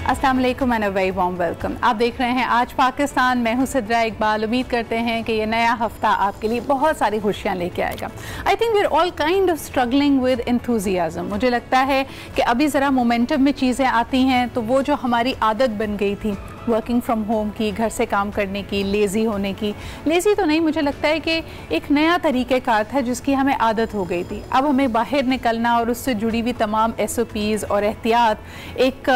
अस्सलाम वालेकुम and a very warm welcome. आप देख रहे हैं आज पाकिस्तान। मैं हूं सिद्रा इकबाल। उम्मीद करते हैं कि ये नया हफ्ता आपके लिए बहुत सारी खुशियां लेके आएगा। I think we are all kind of struggling with enthusiasm. मुझे लगता है कि अभी ज़रा मोमेंटम में चीज़ें आती हैं तो वो जो हमारी आदत बन गई थी वर्किंग फ्रॉम होम की, घर से काम करने की, लेज़ी होने की, लेज़ी तो नहीं, मुझे लगता है कि एक नया तरीक़ेकार था जिसकी हमें आदत हो गई थी। अब हमें बाहर निकलना और उससे जुड़ी हुई तमाम SOPs और एहतियात एक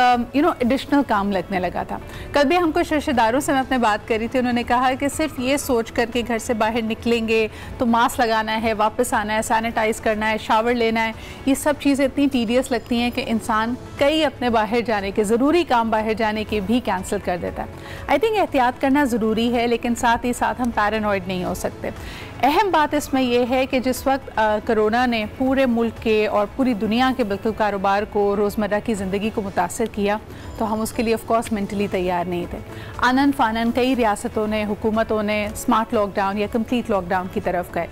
एडिशनल काम लगने लगा था। कल भी हम कुछ रिश्तेदारों से मैं अपने बात करी थी, उन्होंने कहा कि सिर्फ ये सोच करके घर से बाहर निकलेंगे तो मास्क लगाना है, वापस आना है, सैनिटाइज़ करना है, शावर लेना है, ये सब चीज़ें इतनी टीडियस लगती हैं कि इंसान कई अपने बाहर जाने के ज़रूरी काम बाहर जाने के भी कैंसिल कर देता है। आई थिंक एहतियात करना ज़रूरी है, लेकिन साथ ही साथ हम पैरानॉइड नहीं हो सकते। अहम बात इसमें यह है कि जिस वक्त कोरोना ने पूरे मुल्क के और पूरी दुनिया के बिल्कुल कारोबार को, रोज़मर्रा की ज़िंदगी को मुतासर किया, तो हम उसके लिए ऑफ कोर्स मेंटली तैयार नहीं थे। आनन फानन कई रियासतों ने, हुकूमतों ने स्मार्ट लॉकडाउन या कंप्लीट लॉकडाउन की तरफ गए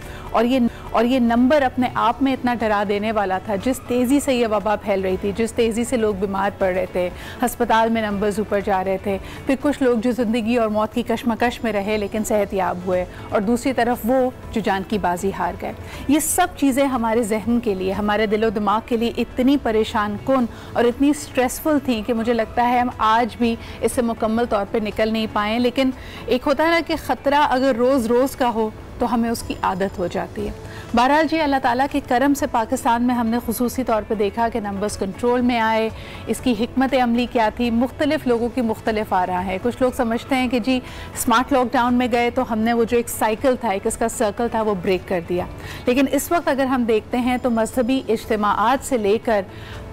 और ये नंबर अपने आप में इतना डरा देने वाला था। जिस तेज़ी से ये वबा फैल रही थी, जिस तेज़ी से लोग बीमार पड़ रहे थे, हस्पताल में नंबर्स ऊपर जा रहे थे, फिर कुछ लोग जो ज़िंदगी और मौत की कशमकश में रहे लेकिन सेहतयाब हुए, और दूसरी तरफ वो जो जान की बाजी हार गए। ये सब चीज़ें हमारे जहन के लिए, हमारे दिलो दिमाग के लिए इतनी परेशान कुन और इतनी स्ट्रेसफुल थी कि मुझे लगता है हम आज भी इससे मुकम्मल तौर पे निकल नहीं पाए। लेकिन एक होता है ना कि ख़तरा अगर रोज़ रोज़ का हो तो हमें उसकी आदत हो जाती है। बहरहाल जी, अल्लाह ताला के करम से पाकिस्तान में हमने खुसूसी तौर पे देखा कि नंबर्स कंट्रोल में आए। इसकी हिकमत अमली क्या थी, मुख्तलिफ लोगों की मुख्तलिफ आ रहा है। कुछ लोग समझते हैं कि जी स्मार्ट लॉकडाउन में गए तो हमने वो जो एक साइकिल था, एक इसका सर्कल था, वो ब्रेक कर दिया। लेकिन इस वक्त अगर हम देखते हैं तो मजहबी इज्तिमाआत से लेकर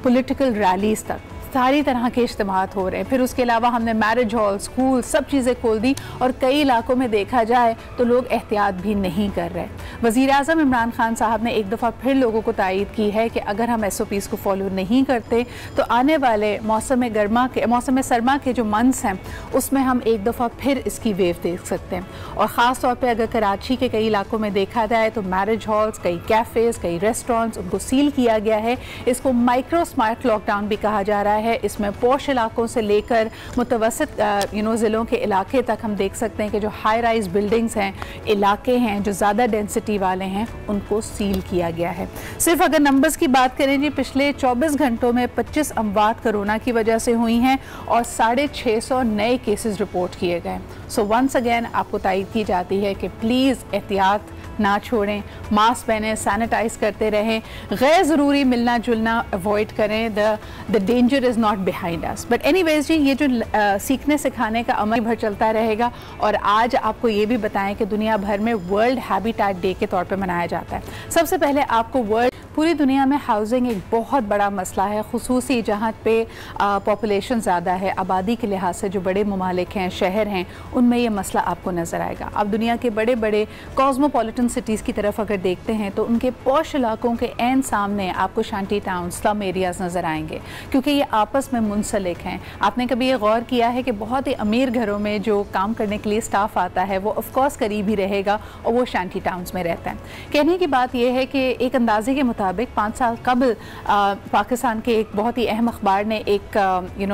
पॉलिटिकल रैलीज तक सारी तरह के इज्तिमात हो रहे हैं। फिर उसके अलावा हमने मैरिज हॉल, स्कूल, सब चीज़ें खोल दी, और कई इलाकों में देखा जाए तो लोग एहतियात भी नहीं कर रहे। वज़ीर आज़म इमरान खान साहब ने एक दफ़ा फिर लोगों को तायद की है कि अगर हम SOPs को फॉलो नहीं करते तो आने वाले मौसम सरमा के जो मंथ्स हैं उसमें हम एक दफ़ा फिर इसकी वेव देख सकते हैं। और ख़ास तौर पर अगर कराची के कई इलाकों में देखा जाए तो मैरिज हॉल्स, कई कैफ़ेज़, कई रेस्टोरेंट्स, उनको सील किया गया है। इसको माइक्रो स्मार्ट लॉकडाउन भी कहा जा रहा है। इसमें पॉश इलाकों से लेकर मुतवसत ज़िलों के इलाके तक हम देख सकते हैं कि जो हाई राइज बिल्डिंग्स हैं, इलाके हैं जो ज़्यादा डेंसिटी वाले हैं, उनको सील किया गया है। सिर्फ अगर नंबर्स की बात करें जी, पिछले 24 घंटों में 25 अमवात कोरोना की वजह से हुई हैं और 650 नए केसेस रिपोर्ट किए गए। सो वंस अगेन आपको तायद की जाती है कि प्लीज़ एहतियात ना छोड़ें, मास्क पहनें, सैनिटाइज करते रहें, गैर ज़रूरी मिलना जुलना अवॉइड करें। The danger is not behind us. But anyways जी, ये जो सीखने सिखाने का अमल भर चलता रहेगा। और आज आपको ये भी बताएं कि दुनिया भर में वर्ल्ड हैबिटेट डे के तौर पे मनाया जाता है। सबसे पहले आपको पूरी दुनिया में हाउसिंग एक बहुत बड़ा मसला है, खुसूसी जहाँ पे पॉपुलेशन ज़्यादा है, आबादी के लिहाज से जो बड़े ममालिक हैं, शहर हैं, उनमें ये मसला आपको नज़र आएगा। अब दुनिया के बड़े बड़े कॉस्मोपॉलिटन सिटीज़ की तरफ अगर देखते हैं तो उनके पॉश इलाकों के एन सामने आपको शांति टाउन, स्लम एरियाज़ नज़र आएंगे, क्योंकि ये आपस में मुंसलिक हैं। आपने कभी ये गौर किया है कि बहुत ही अमीर घरों में जो काम करने के लिए स्टाफ आता है वो ऑफकोर्स करीब ही रहेगा और वो शांति टाउन्स में रहता है। कहने की बात यह है कि एक अंदाजे के मुताबिक 5 साल कबल पाकिस्तान के एक बहुत ही अहम अखबार ने एक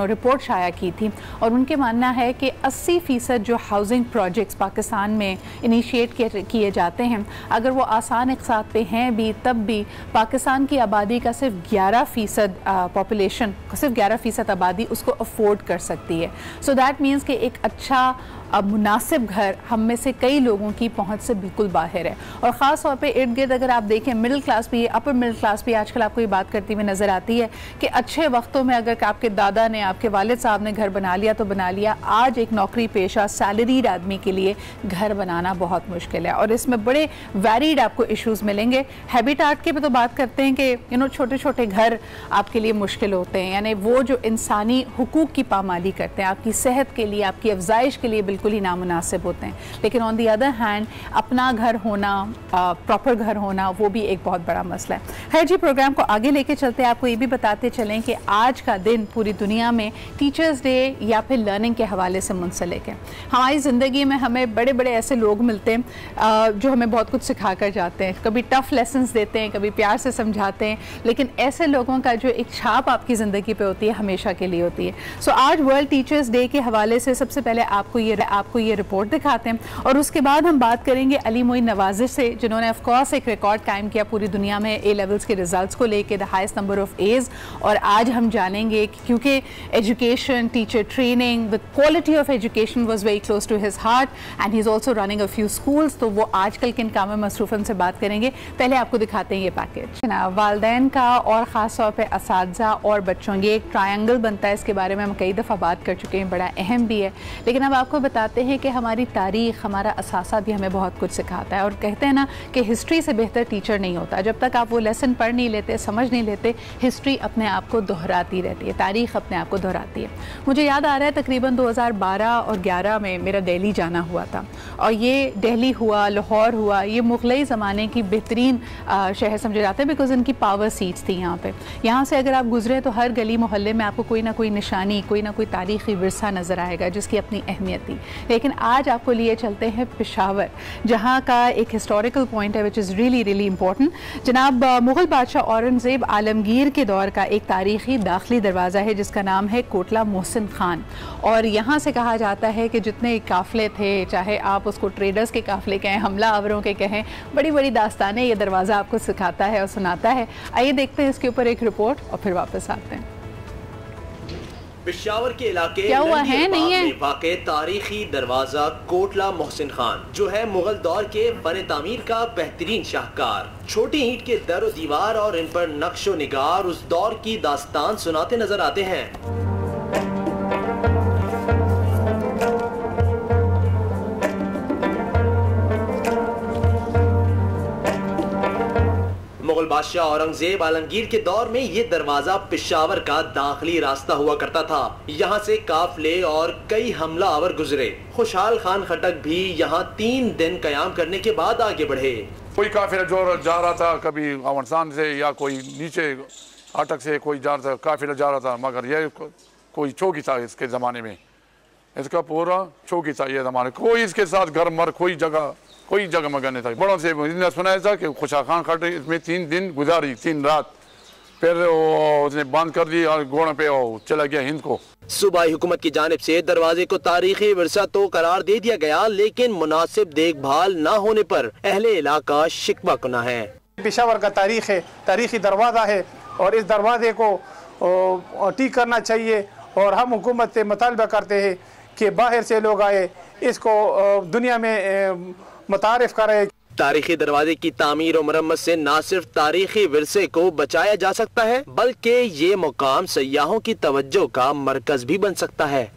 रिपोर्ट शाया की थी, और उनके मानना है कि 80% जो हाउसिंग प्रोजेक्ट्स पाकिस्तान में इनिशिएट किए जाते हैं, अगर वो आसान इक़्तिसाद पे हैं भी, तब भी पाकिस्तान की आबादी का सिर्फ 11% पॉपुलेशन, सिर्फ 11% आबादी उसको अफोर्ड कर सकती है। सो दैट मीन्स कि एक अच्छा मुनासिब घर हम में से कई लोगों की पहुंच से बिल्कुल बाहर है। और ख़ास तौर पे इर्द गिर्द अगर आप देखें, मिडिल क्लास भी, अपर मिडिल क्लास भी आजकल आपको ये बात करती हुई नज़र आती है कि अच्छे वक्तों में अगर आपके दादा ने, आपके वालिद साहब ने घर बना लिया तो बना लिया। आज एक नौकरी पेशा सैलरीड आदमी के लिए घर बनाना बहुत मुश्किल है, और इसमें बड़े वैरीड आपको इशूज़ मिलेंगे। हैबिटेट के भी तो बात करते हैं कि छोटे छोटे घर आपके लिए मुश्किल होते हैं, यानी वो जो इंसानी हुकूक की पामाली करते हैं, आपकी सेहत के लिए, आपकी अफजाइश के लिए बिल्कुल ही नामुनासिब होते हैं। लेकिन ऑन दी अदर हैंड अपना घर होना, प्रॉपर घर होना, वो भी एक बहुत बड़ा मसला है। खैर जी, प्रोग्राम को आगे लेके चलते हैं, आपको ये भी बताते चलें कि आज का दिन पूरी दुनिया में टीचर्स डे या फिर लर्निंग के हवाले से मुंसलिक है। हमारी ज़िंदगी में हमें बड़े बड़े ऐसे लोग मिलते हैं जो हमें बहुत कुछ सिखा कर जाते हैं, कभी टफ़ लेसन्स देते हैं, कभी प्यार से समझाते हैं, लेकिन ऐसे लोगों का जो एक छाप आपकी ज़िंदगी पे होती है हमेशा के लिए होती है। सो आज वर्ल्ड टीचर्स डे के हवाले से सबसे पहले आपको ये रिपोर्ट दिखाते हैं और उसके बाद हम बात करेंगे अली मोइन नवाजिश से, जिन्होंने ऑफ कोर्स एक रिकॉर्ड कायम किया पूरी दुनिया में ए लेवल्स के रिजल्ट्स को लेके, the highest number of age. और आज हम जानेंगे कि क्योंकि education, teacher training, the quality of education was very close to his heart and he is also running a few schools, तो वो आजकल किन कामों में मसरूफ़ से बात करेंगे। पहले आपको दिखाते हैं ये पैकेज ना, वालिदैन का और ख़ास तौर पर असातिज़ा और बच्चों, ये एक ट्रायंगल बनता है। इसके बारे में हम कई दफ़ा बात कर चुके हैं, बड़ा अहम भी है। लेकिन अब आपको बताते हैं कि हमारी तारीख़, हमारा असासा भी हमें बहुत कुछ सिखाता है। और कहते हैं ना कि हिस्ट्री से बेहतर टीचर नहीं होता। जब तक आप वो लेसन पढ़ नहीं लेते, समझ नहीं लेते, हिस्ट्री अपने आप को दोहराती रहती है, तारीख़ अपने आप को दोहराती है। मुझे याद आ रहा है तकरीबन 2012 और 11 में मेरा दिल्ली जाना हुआ था, और ये दिल्ली हुआ, लाहौर हुआ, ये मुग़लई ज़माने की बेहतरीन शहर समझे जाते हैं, बिकॉज इनकी पावर सीट्स थी यहाँ पे। यहाँ से अगर आप गुजरे तो हर गली मोहल्ले में आपको कोई ना कोई निशानी, कोई ना कोई तारीख़ी विरसा नज़र आएगा जिसकी अपनी अहमियत थी। लेकिन आज आपको लिए चलते हैं पेशावर, जहाँ का एक हिस्टोरिकल पॉइंट है which is really really important. जनाब मुग़ल बादशाह औरंगज़ेब आलमगीर के दौर का एक तारीख़ी दाखिली दरवाज़ा है जिसका नाम है कोटला मोहसिन खान। और यहाँ से कहा जाता है कि जितने काफ़िले थे, चाहे आप उसको ट्रेडर्स के काफ़िले कहें, हमला आवरों के कहें, बड़ी बड़ी दास्तानें ये दरवाज़ा आपको सिखाता है और सुनाता है। आइए देखते हैं इसके ऊपर एक रिपोर्ट और फिर वापस आते हैं। पेशावर के इलाके क्या हुआ है नहीं है वाक़े तारीखी दरवाजा कोटला मोहसिन खान, जो है मुगल दौर के फन तामीर का बेहतरीन शाहकार। छोटी ईंट के दर दीवार और इन पर नक्शो निगार उस दौर की दास्तान सुनाते नजर आते हैं। मुगल बादशाह औरंगजेब आलमगीर के दौर में ये दरवाजा पेशावर का दाखिली रास्ता हुआ करता था। यहाँ से काफले और कई हमला आवर गुजरे। खुशहाल खान खटक भी यहाँ 3 दिन कयाम करने के बाद आगे बढ़े। कोई काफिला जो जा रहा था, कभी अवनसान से या कोई नीचे अटक से कोई जा रहा था, काफिला जा रहा था, मगर ये कोई चौकी था इसके ज़माने में, इसका पूरा चौकी था ये ज़माने। कोई इसके साथ घर मर कोई जगह मगर नहीं था। बड़ों से सुनाया था कि खुशा खान खटे इसमें 3 दिन गुजारी, 3 रात, फिर उसने बंद कर दी और घोड़े पे चला गया हिंद को। सूबाई हुकूमत की जानिब से दरवाजे को तारीखी विरसा तो करार दे दिया गया, लेकिन मुनासिब देखभाल न होने पर अहले इलाका शिकवा कुना है। पेशावर का तारीख है, तारीखी दरवाज़ा है और इस दरवाजे को ठीक करना चाहिए। और हम हुकूमत से मुतालबा करते हैं कि बाहर से लोग आए, इसको दुनिया में मुतारिफ करे। तारीखी दरवाजे की तामीर और मरम्मत से न सिर्फ तारीखी विरसे को बचाया जा सकता है, बल्कि ये मुकाम सयाहों की तवज्जो का मरकज भी बन सकता है।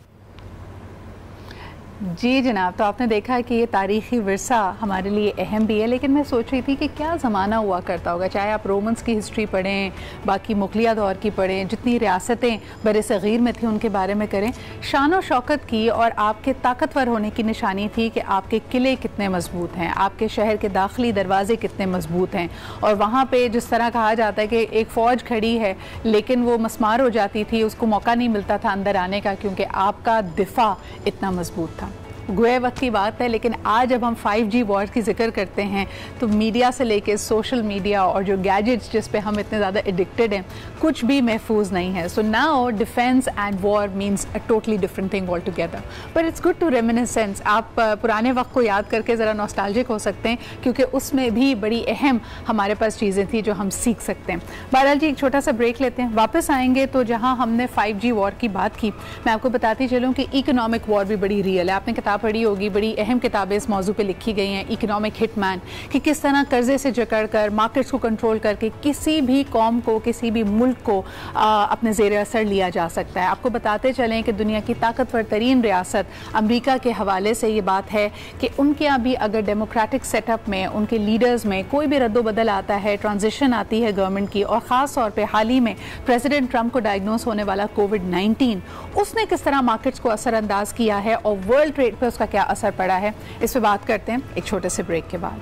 जी जनाब, तो आपने देखा कि ये तारीख़ी विरसा हमारे लिए अहम भी है। लेकिन मैं सोच रही थी कि क्या ज़माना हुआ करता होगा, चाहे आप रोमन्स की हिस्ट्री पढ़ें, बाकी मुग़लिया दौर की पढ़ें, जितनी रियासतें बर सग़ीर में थी उनके बारे में करें। शान और शौकत की और आपके ताकतवर होने की निशानी थी कि आपके किले कितने मजबूत हैं, आपके शहर के दाखिली दरवाजे कितने मजबूत हैं। और वहाँ पर जिस तरह कहा जाता है कि एक फ़ौज खड़ी है लेकिन वो मस्मार हो जाती थी, उसको मौका नहीं मिलता था अंदर आने का, क्योंकि आपका दिफा इतना मजबूत था। गोए वक्त की बात है, लेकिन आज जब हम 5G वॉर की जिक्र करते हैं तो मीडिया से लेके सोशल मीडिया और जो गैजेट्स जिस पे हम इतने ज़्यादा एडिक्टेड हैं, कुछ भी महफूज नहीं है। So now defence and war means a totally different thing all together, but it's good to reminiscence. आप पुराने वक्त को याद करके ज़रा नॉस्टैल्जिक हो सकते हैं, क्योंकि उसमें भी बड़ी अहम हमारे पास चीज़ें थी जो हम सीख सकते हैं। बहरहाल जी, एक छोटा सा ब्रेक लेते हैं, वापस आएंगे तो जहाँ हमने 5G वॉर की बात की, मैं आपको बताती चलूँ कि इकोनॉमिक वॉर भी बड़ी रियल है। आपने किताब पढ़ी होगी, बड़ी अहम किताबें इस मौजू पे लिखी गई हैं, इकोनॉमिक हिटमैन, कि किस तरह कर्जे से जकड़ कर मार्केट्स को कंट्रोल करके किसी भी कौम को, किसी भी मुल्क को अपने ज़ेर असर लिया जा सकता है। आपको बताते चलें कि दुनिया की ताकतवर तरीन रियासत अमेरिका के हवाले से ये बात है कि उनके यहाँ भी अगर डेमोक्रेटिक सेटअप में, उनके लीडर्स में कोई भी रद्दोबदल आता है, ट्रांजिशन आती है गवर्नमेंट की, और ख़ास तौर पर हाल ही में प्रेसिडेंट ट्रंप को डायग्नोस होने वाला कोविड-19, उसने किस तरह मार्केट्स को असरअंदाज किया है और वर्ल्ड ट्रेड पर उसका क्या असर पड़ा है, इस पर बात करते हैं एक छोटे से ब्रेक के बाद।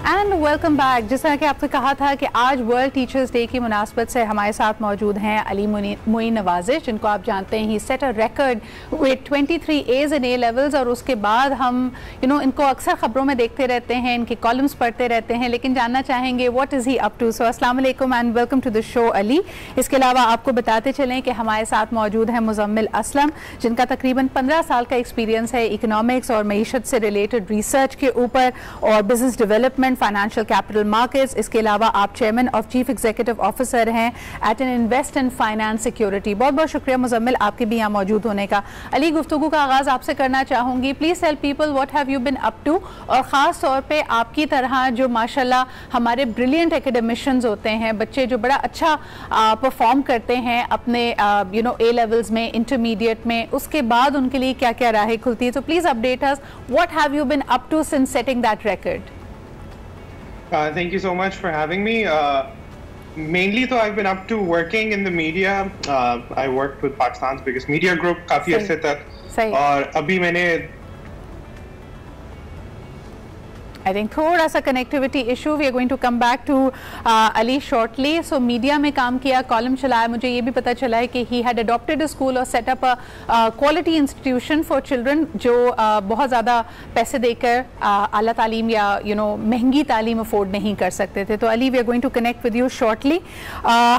And welcome back. जिस तरह कि आपने कहा था कि आज वर्ल्ड टीचर्स डे की मुनासबत से हमारे साथ मौजूद हैं अली मोइन नवाजिश, जिनको आप जानते हैं he set a record with 23 A's in A levels. और उसके बाद हम इनको अक्सर खबरों में देखते रहते हैं, इनके कॉलम्स पढ़ते रहते हैं, लेकिन जानना चाहेंगे what is he up to. So अस्सलाम वालेकुम and welcome to the show Ali. इसके अलावा आपको बताते चलें कि हमारे साथ मौजूद हैं मुजम्मिल असलम, जिनका तकरीबन 15 साल का एक्सपीरियंस है इकोनॉमिक्स और मईशत से रिलेटेड रिसर्च के ऊपर और business development, financial capital markets. इसके अलावा आप चेयरमैन और चीफ एग्जीक्यूटिव ऑफिसर हैं at an invest in finance security. बहुत बहुत शुक्रिया मुजम्मिल आपके भी यहाँ मौजूद होने का। अली, गुफ्तगू का आगाज आपसे करना चाहूंगी। Please tell people what have you been up to, और ख़ास तौर पे आपकी तरह जो माशाल्लाह हमारे ब्रिलियंट एकेडमिशियंस होते हैं, बच्चे जो बड़ा अच्छा परफॉर्म करते हैं अपने A लेवल्स में, इंटरमीडिएट में, उसके बाद उनके लिए क्या क्या राहें खुलती है। तो please update us, what have you been up to since setting that record. Thank you so much for having me. Mainly, though, I've been up to working in the media. I worked with Pakistan's biggest media group काफी अर्से तक, और अभी मैंने I think थोड़ा सा connectivity issue, we are going to come back to Ali shortly. So media में काम किया, कॉलम चलाया, मुझे ये भी पता चला है कि he had adopted a school और set up a quality institution for children जो बहुत ज़्यादा पैसे देकर आला तालीम या महंगी तालीम अफोर्ड नहीं कर सकते थे। तो Ali, we are going to connect with you shortly.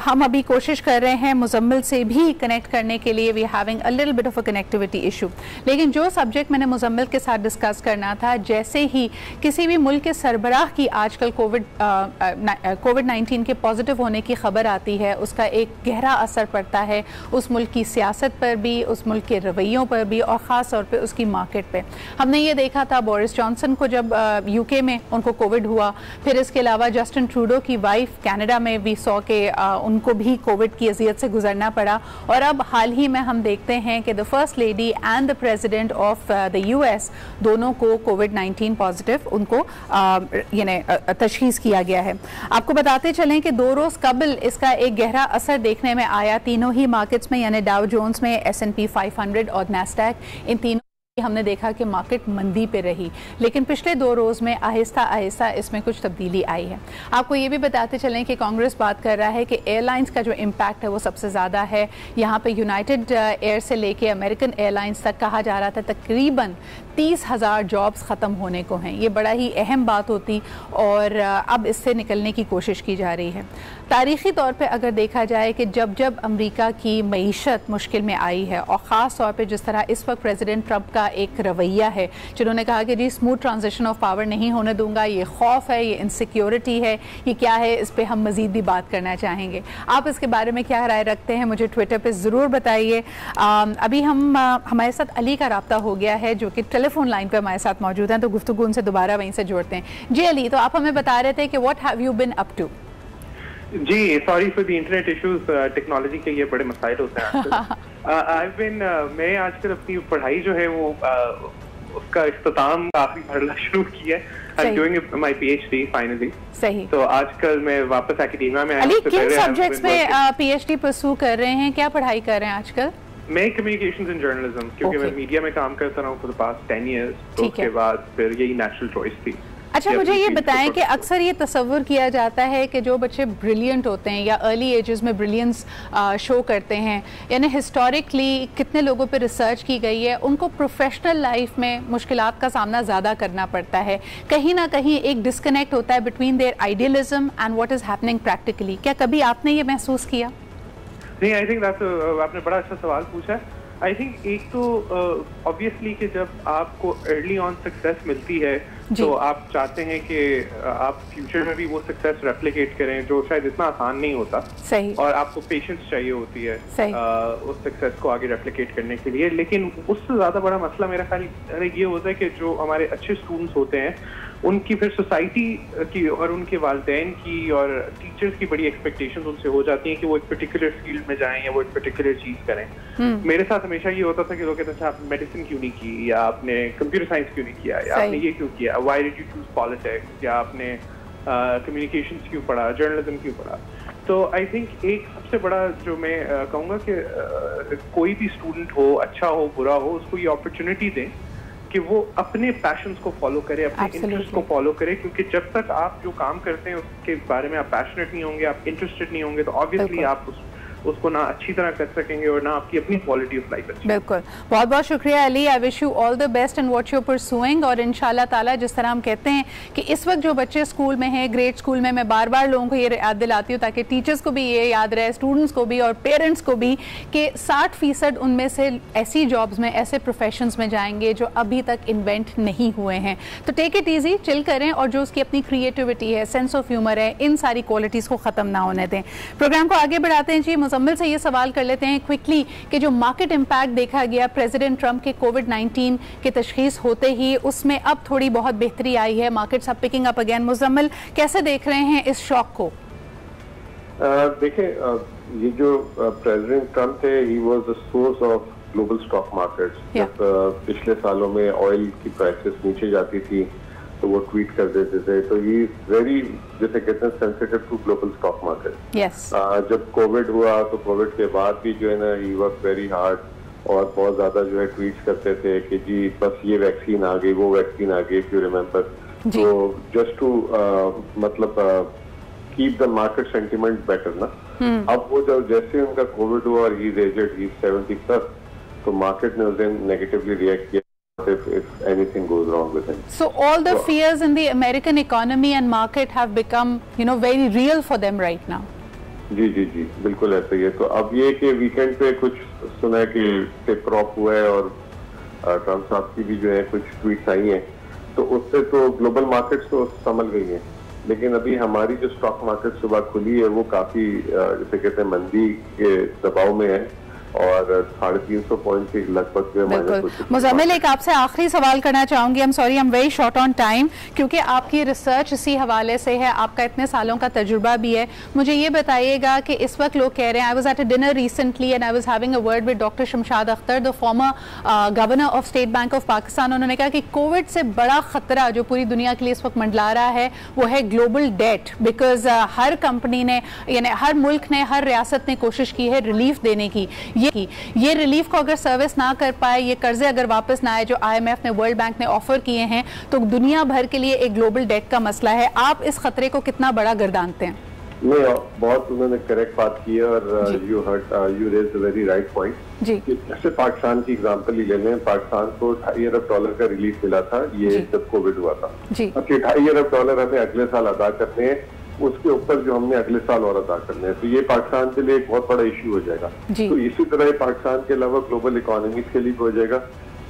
हम अभी कोशिश कर रहे हैं मुजम्मिल से भी कनेक्ट करने के लिए, we are having a little bit of a connectivity issue. लेकिन जो सब्जेक्ट मैंने मुजम्मिल के साथ डिस्कस करना था, जैसे ही किसी मुल्क के सरबराह की आजकल कोविड-19 के पॉजिटिव होने की खबर आती है, उसका एक गहरा असर पड़ता है उस मुल्क की सियासत पर भी, उस मुल्क के रवैयों पर भी, और ख़ास तौर पे उसकी मार्केट पे। हमने ये देखा था बोरिस जॉनसन को जब यूके में उनको कोविड हुआ, फिर इसके अलावा जस्टिन ट्रूडो की वाइफ कनाडा में भी सौ के उनको भी कोविड की अजियत से गुजरना पड़ा। और अब हाल ही में हम देखते हैं कि the first lady and the president of the US दोनों को कोविड-19 पॉजिटिव उनको तशखीस किया गया है। आपको बताते चलें कि 2 रोज़ कबल इसका एक गहरा असर देखने में आया तीनों ही मार्केट्स में, यानी डाउ जोन्स में, S&P 500 और नैस्डैक, इन तीनों हमने देखा कि मार्केट मंदी पे रही। लेकिन पिछले 2 रोज़ में आहिस्ता आहिस्ता इसमें कुछ तब्दीली आई है। आपको ये भी बताते चलें कि कांग्रेस बात कर रहा है कि एयरलाइंस का जो इम्पैक्ट है वो सबसे ज़्यादा है। यहाँ पे यूनाइटेड एयर से लेके अमेरिकन एयरलाइंस तक कहा जा रहा था तकरीबन 30,000 जॉब्स ख़त्म होने को हैं। ये बड़ा ही अहम बात होती, और अब इससे निकलने की कोशिश की जा रही है। तारीख़ी तौर पे अगर देखा जाए कि जब जब अमेरिका की मईशत मुश्किल में आई है, और ख़ास तौर पे जिस तरह इस वक्त प्रेसिडेंट ट्रंप का एक रवैया है, जिन्होंने कहा कि जी स्मूथ ट्रांजिशन ऑफ पावर नहीं होने दूंगा, ये खौफ है, ये इनसिक्योरिटी है, ये क्या है, इस पर हम मज़ीद भी बात करना चाहेंगे। आप इसके बारे में क्या राय रखते हैं, मुझे ट्विटर पर ज़रूर बताइए। अभी हमारे साथ अली का रब्ता हो गया है जो कि टेलीफोन लाइन पे हमारे साथ मौजूद हैं, तो गुफ्तगू उनसे दोबारा वहीं से जोड़ते हैं। जी अली, तो आप हमें बता रहे थे कि what have you been up to. जी, sorry for the internet issues, technology के ये बड़े मसाइल होते हैं। मैं आजकल अपनी पढ़ाई जो है वो उसका इख्तिताम काफी भरना शुरू किया है। I am doing my PhD finally. सही। तो आजकल मैं वापस एकेडमिया में आया। अली, किन सब्जेक्ट्स में PhD परस्यू कर रहे हैं, क्या पढ़ाई कर रहे हैं आजकल? मैं कम्युनिकेशंस एंड जर्नलिज्म, क्योंकि मैं मीडिया में काम करता रहा हूँ फॉर द पास्ट 10 years। तो उसके बाद फिर यही नेचुरल चॉइस थी। अच्छा, मुझे ये बताएं कि अक्सर ये तस्वुर किया जाता है कि जो बच्चे ब्रिलियंट होते हैं या अर्ली एजेस में ब्रिलियंस शो करते हैं, यानी हिस्टोरिकली कितने लोगों पे रिसर्च की गई है, उनको प्रोफेशनल लाइफ में मुश्किलात का सामना ज़्यादा करना पड़ता है। कहीं ना कहीं एक डिस्कनेक्ट होता है between their idealism and what is happening practically. क्या कभी आपने ये महसूस किया? नहीं, आई थिंक आपने बड़ा अच्छा सवाल पूछा है। आई थिंक एक तो ऑब्वियसली कि जब आपको अर्ली ऑन सक्सेस मिलती है तो आप चाहते हैं कि आप फ्यूचर में भी वो सक्सेस रेप्लिकेट करें, जो शायद इतना आसान नहीं होता। सही। और आपको पेशेंस चाहिए होती है उस सक्सेस को आगे रेप्लिकेट करने के लिए। लेकिन उससे ज़्यादा बड़ा मसला मेरा ख्याल ये होता है कि जो हमारे अच्छे स्टूडेंट्स होते हैं उनकी फिर सोसाइटी की और उनके वालिदैन की और टीचर्स की बड़ी एक्सपेक्टेशंस उनसे हो जाती हैं कि वो एक पर्टिकुलर फील्ड में जाएं या वो एक पर्टिकुलर चीज़ करें। मेरे साथ हमेशा ये होता था कि लोग कहते थे आपने मेडिसिन क्यों नहीं की, या आपने कंप्यूटर साइंस क्यों नहीं किया, या आपने ये क्यों किया, why did you choose politics, या आपने कम्युनिकेशंस क्यों पढ़ा, जर्नलिज्म क्यों पढ़ा। तो आई थिंक एक सबसे बड़ा जो मैं कहूँगा कि कोई भी स्टूडेंट हो, अच्छा हो बुरा हो, उसको ये अपॉर्चुनिटी दें कि वो अपने पैशंस को फॉलो करे, अपने इंटरेस्ट को फॉलो करे, क्योंकि जब तक आप जो काम करते हैं उसके बारे में आप पैशनेट नहीं होंगे, आप इंटरेस्टेड नहीं होंगे, तो ऑब्वियसली आप उसको ना अच्छी तरह कर सकेंगे और ना आपकी अपनी क्वालिटी ऑफ लाइफ अच्छी। बिल्कुल, बहुत बहुत शुक्रिया Ali. I wish you all the best in what you are pursuing. और इंशाल्लाह ताला जिस तरह हम कहते हैं कि इस वक्त जो बच्चे स्कूल में हैं, ग्रेड स्कूल में, मैं बार बार लोगों को ये याद दिलाती हूँ ताकि टीचर्स को भी ये याद रहे, स्टूडेंट्स को भी और पेरेंट्स को भी, कि 60% उनमें से ऐसी जॉब्स में, ऐसे प्रोफेशंस में जाएंगे जो अभी तक इन्वेंट नहीं हुए हैं। तो टेक इट ईजी, चिल करें और जो उसकी अपनी क्रिएटिविटी है, सेंस ऑफ ह्यूमर है, इन सारी क्वालिटीज़ को ख़त्म ना होने दें। प्रोग्राम को आगे बढ़ाते हैं जी। मुजम्मिल से ये सवाल कर लेते हैं क्विकली कि जो मार्केट इंपैक्ट देखा गया प्रेसिडेंट ट्रंप के कोविड-19 के तशखीस होते ही, उसमें अब थोड़ी बहुत बेहतरी आई है, मार्केट्स अब पिकिंग अप अगेन। मुजम्मिल, कैसे देख रहे हैं इस शॉक को? देखें, ये जो प्रेसिडेंट ट्रंप थे, he was the source of global stock markets. जब पिछले सालों में ऑयल की प्राइसेस नीचे जाती थी तो वो ट्वीट कर देते थे। तो ही वेरी, जैसे कहते हैं, sensitive to global stock market. जब कोविड हुआ तो कोविड के बाद भी जो है ना, ही वर्क वेरी हार्ड और बहुत ज्यादा जो है ट्वीट्स करते थे कि जी बस ये वैक्सीन आ गई, वो वैक्सीन आ गई, इफ यू रिमेम्बर। तो जस्ट टू मतलब keep the market sentiment better ना। अब वो जब जैसे उनका कोविड हुआ और ही इज एजेड, ही 70+, तो मार्केट ने उस दिन नेगेटिवली रिएक्ट किया if anything goes wrong with him. So all the fears in the American economy and market have become, you know, very real for them right now. जी जी जी, बिल्कुल ऐसा ही है। तो अब ये कि वीकेंड पे कुछ सुना है कि टिप क्रॉप हुआ है और ट्रम्प साहब की भी जो है कुछ ट्वीट्स आई हैं, तो उससे तो ग्लोबल मार्केट्स तो संभल गई हैं। लेकिन अभी हमारी जो स्टॉक मार्केट सुबह खुली है वो काफी जैसे कहते हैं मंदी के दबाव में है और 350 पॉइंट के लगभग। मुजम्मिल, एक आपसे आखिरी सवाल करना चाहूंगी। I am sorry, I am very short on time, क्योंकि आपकी रिसर्च इसी हवाले से है, आपका इतने सालों का तजुर्बा भी है। मुझे ये बताइएगा कि इस वक्त लोग कह रहे हैं, I was at a dinner recently and I was having a word with doctor Shamshad Akhtar, the former governor of state bank of Pakistan. उन्होंने कहा कि कोविड से बड़ा खतरा जो पूरी दुनिया के लिए इस वक्त मंडला रहा है वो है ग्लोबल डेट, बिकॉज हर कंपनी ने, यानी हर मुल्क ने, हर रियासत ने कोशिश की है रिलीफ देने की। ये रिलीफ को अगर सर्विस ना कर पाए, ये कर्जे अगर वापस ना आए जो IMF ने, वर्ल्ड बैंक ने ऑफर किए हैं, तो दुनिया भर के लिए एक ग्लोबल डेट का मसला है। आप इस खतरे को कितना बड़ा गर्दानते हैं? नहीं, बहुत उन्होंने करेक्ट बात की है और you raise the very right point. जैसे पाकिस्तान की एग्जांपल ही ले लें, पाकिस्तान को $2.5 अरब का रिलीफ मिला था ये जब कोविड हुआ था। अब ये $2.5 अरब हमें अगले साल अदा करने हैं, उसके ऊपर जो हमने अगले साल और अदा करने हैं, तो ये पाकिस्तान के लिए एक बहुत बड़ा इश्यू हो जाएगा। तो इसी तरह पाकिस्तान के अलावा ग्लोबल इकोनॉमीज के लिए भी हो जाएगा।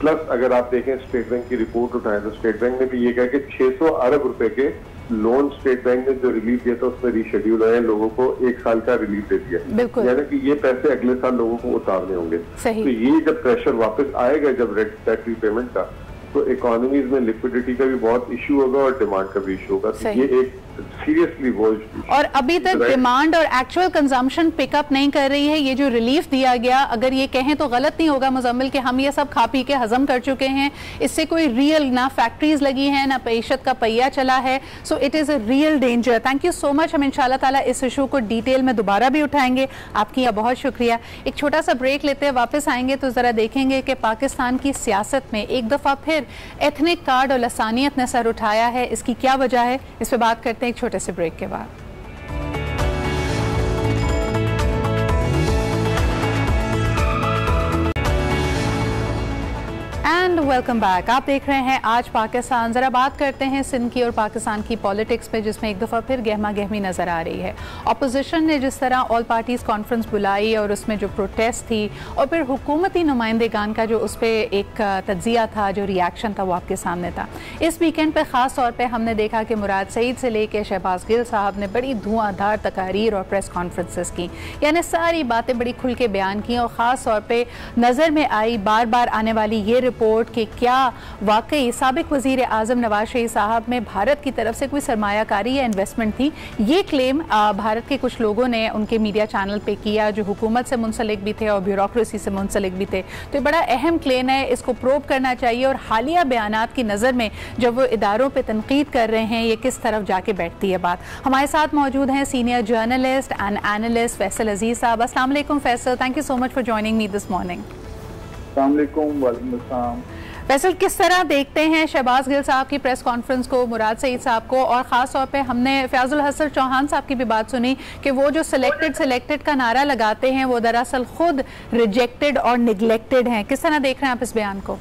प्लस अगर आप देखें स्टेट बैंक की रिपोर्ट उठाएं तो स्टेट बैंक ने भी ये कहा कि 600 अरब रुपए के लोन स्टेट बैंक ने जो रिलीफ दिया था उसमें रीशेड्यूल है, लोगों को 1 साल का रिलीफ दे दिया, यानी कि ये पैसे अगले साल लोगों को उतारने होंगे। तो ये जब प्रेशर वापस आएगा जब डेट रीपेमेंट का, तो इकोनॉमीज में लिक्विडिटी का भी बहुत इशू होगा और डिमांड का भी इशू होगा। तो ये एक सीरियसली वो, और अभी तक डिमांड और एक्चुअल कंजम्पशन पिकअप नहीं कर रही है। ये जो रिलीफ दिया गया, अगर ये कहें तो गलत नहीं होगा मुजम्मिल कि हम ये सब खा पी के हजम कर चुके हैं, इससे कोई रियल ना फैक्ट्रीज लगी हैं ना पैशत का पहिया चला है। So it is a real danger. Thank you so much. हम इंशाल्लाह ताला इस इशू को डिटेल में दोबारा भी उठाएंगे। आपकी बहुत शुक्रिया। एक छोटा सा ब्रेक लेते हैं, वापस आएंगे तो ज़रा देखेंगे कि पाकिस्तान की सियासत में एक दफ़ा फिर एथनिक कार्ड और लसानियत ने सर उठाया है, इसकी क्या वजह है, इस पर बात करते हैं एक छोटे से ब्रेक के बाद। And welcome back. आप देख रहे हैं आज पाकिस्तान। ज़रा बात करते हैं सिंध की और पाकिस्तान की पॉलिटिक्स पे, जिसमें एक दफ़ा फिर गहमा गहमी नज़र आ रही है। अपोजिशन ने जिस तरह ऑल पार्टीज़ कॉन्फ्रेंस बुलाई और उसमें जो प्रोटेस्ट थी और फिर हुकूमती नुमाइंदेगान का जो उस पर एक तज्जिया था, जो रिएक्शन था, वो आपके सामने था। इस वीकेंड पे ख़ास तौर पे हमने देखा कि मुराद सईद से लेके शहबाज गिल साहब ने बड़ी धुआंधार तकारीर और प्रेस कॉन्फ्रेंसेस की, यानी सारी बातें बड़ी खुल के बयान की। और ख़ास तौर पर नज़र में आई बार बार आने वाली ये रिपोर्ट कि क्या वाकई साबिक वज़ीर आज़म नवाज शरीफ साहब में भारत की तरफ से कोई सरमायाकारी या इन्वेस्टमेंट थी। ये क्लेम भारत के कुछ लोगों ने उनके मीडिया चैनल पे किया जो हुकूमत से मुंसलिक भी थे और ब्यूरोक्रेसी से मुंसलिक भी थे। तो ये बड़ा अहम क्लेम है, इसको प्रोब करना चाहिए। और हालिया बयानात की नज़र में जब वो इदारों पर तनकीद कर रहे हैं, ये किस तरफ जाके बैठती है बात। हमारे साथ मौजूद हैं senior journalist and analyst Faisal Aziz sahab. अस्सलाम वालेकुम Faisal, thank you so much for joining me this morning. अस्सलाम वालेकुम। वालेकुम अस्सलाम। फैसल, किस तरह देखते हैं शहबाज गिल साहब की प्रेस कॉन्फ्रेंस को, मुराद सईद साहब को, और ख़ास तौर पे हमने फयाजुल हसन चौहान साहब की भी बात सुनी कि वो जो सिलेक्टेड का नारा लगाते हैं वो दरअसल खुद रिजेक्टेड और निगलेक्टेड हैं। किस तरह देख रहे हैं आप इस बयान को?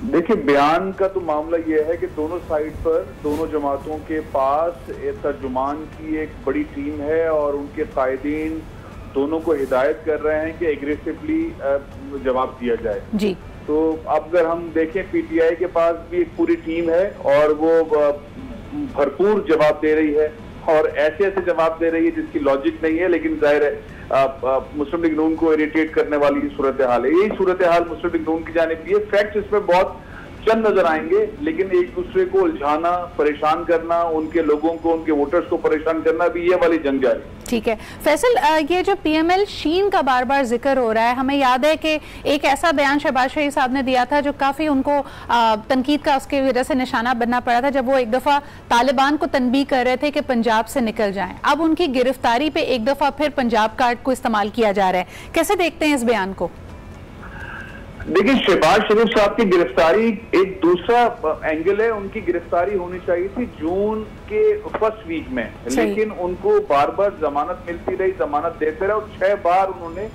देखिए, बयान का तो मामला ये है कि दोनों साइड पर दोनों जमातों के पास तर्जुमान की एक बड़ी टीम है और उनके कायदीन दोनों को हिदायत कर रहे हैं कि एग्रेसिवली जवाब दिया जाए जी। तो अब अगर हम देखें, पीटीआई के पास भी एक पूरी टीम है और वो भरपूर जवाब दे रही है और ऐसे ऐसे जवाब दे रही है जिसकी लॉजिक नहीं है, लेकिन जाहिर है मुस्लिम लीग नून को इरिटेट करने वाली सूरत हाल है। यही सूरत हाल मुस्लिम लीग नून की जानिब भी है। फैक्ट्स इसमें बहुत चंद नजर आएंगे, लेकिन एक दूसरे को उलझाना, परेशान करना, उनके लोगों को, उनके वोटर्स को परेशान करना भी ये वाली जंग जारी। ठीक है फैसल, ये जो पीएमएल शीन का बार बार जिक्र हो रहा है, हमें याद है कि एक ऐसा बयान शहबाज शरीफ साहब ने दिया था जो काफी उनको तनकीद का उसकी वजह से निशाना बनना पड़ा था, जब वो एक दफा तालिबान को तनबीह कर रहे थे कि पंजाब से निकल जाएं। अब उनकी गिरफ्तारी पे एक दफा फिर पंजाब कार्ड को इस्तेमाल किया जा रहा है। कैसे देखते हैं इस बयान को? देखिए, शहबाज शरीफ साहब की गिरफ्तारी एक दूसरा एंगल है। उनकी गिरफ्तारी होनी चाहिए थी जून के फर्स्ट वीक में, लेकिन उनको बार बार जमानत मिलती रही, जमानत देते रहे और 6 बार उन्होंने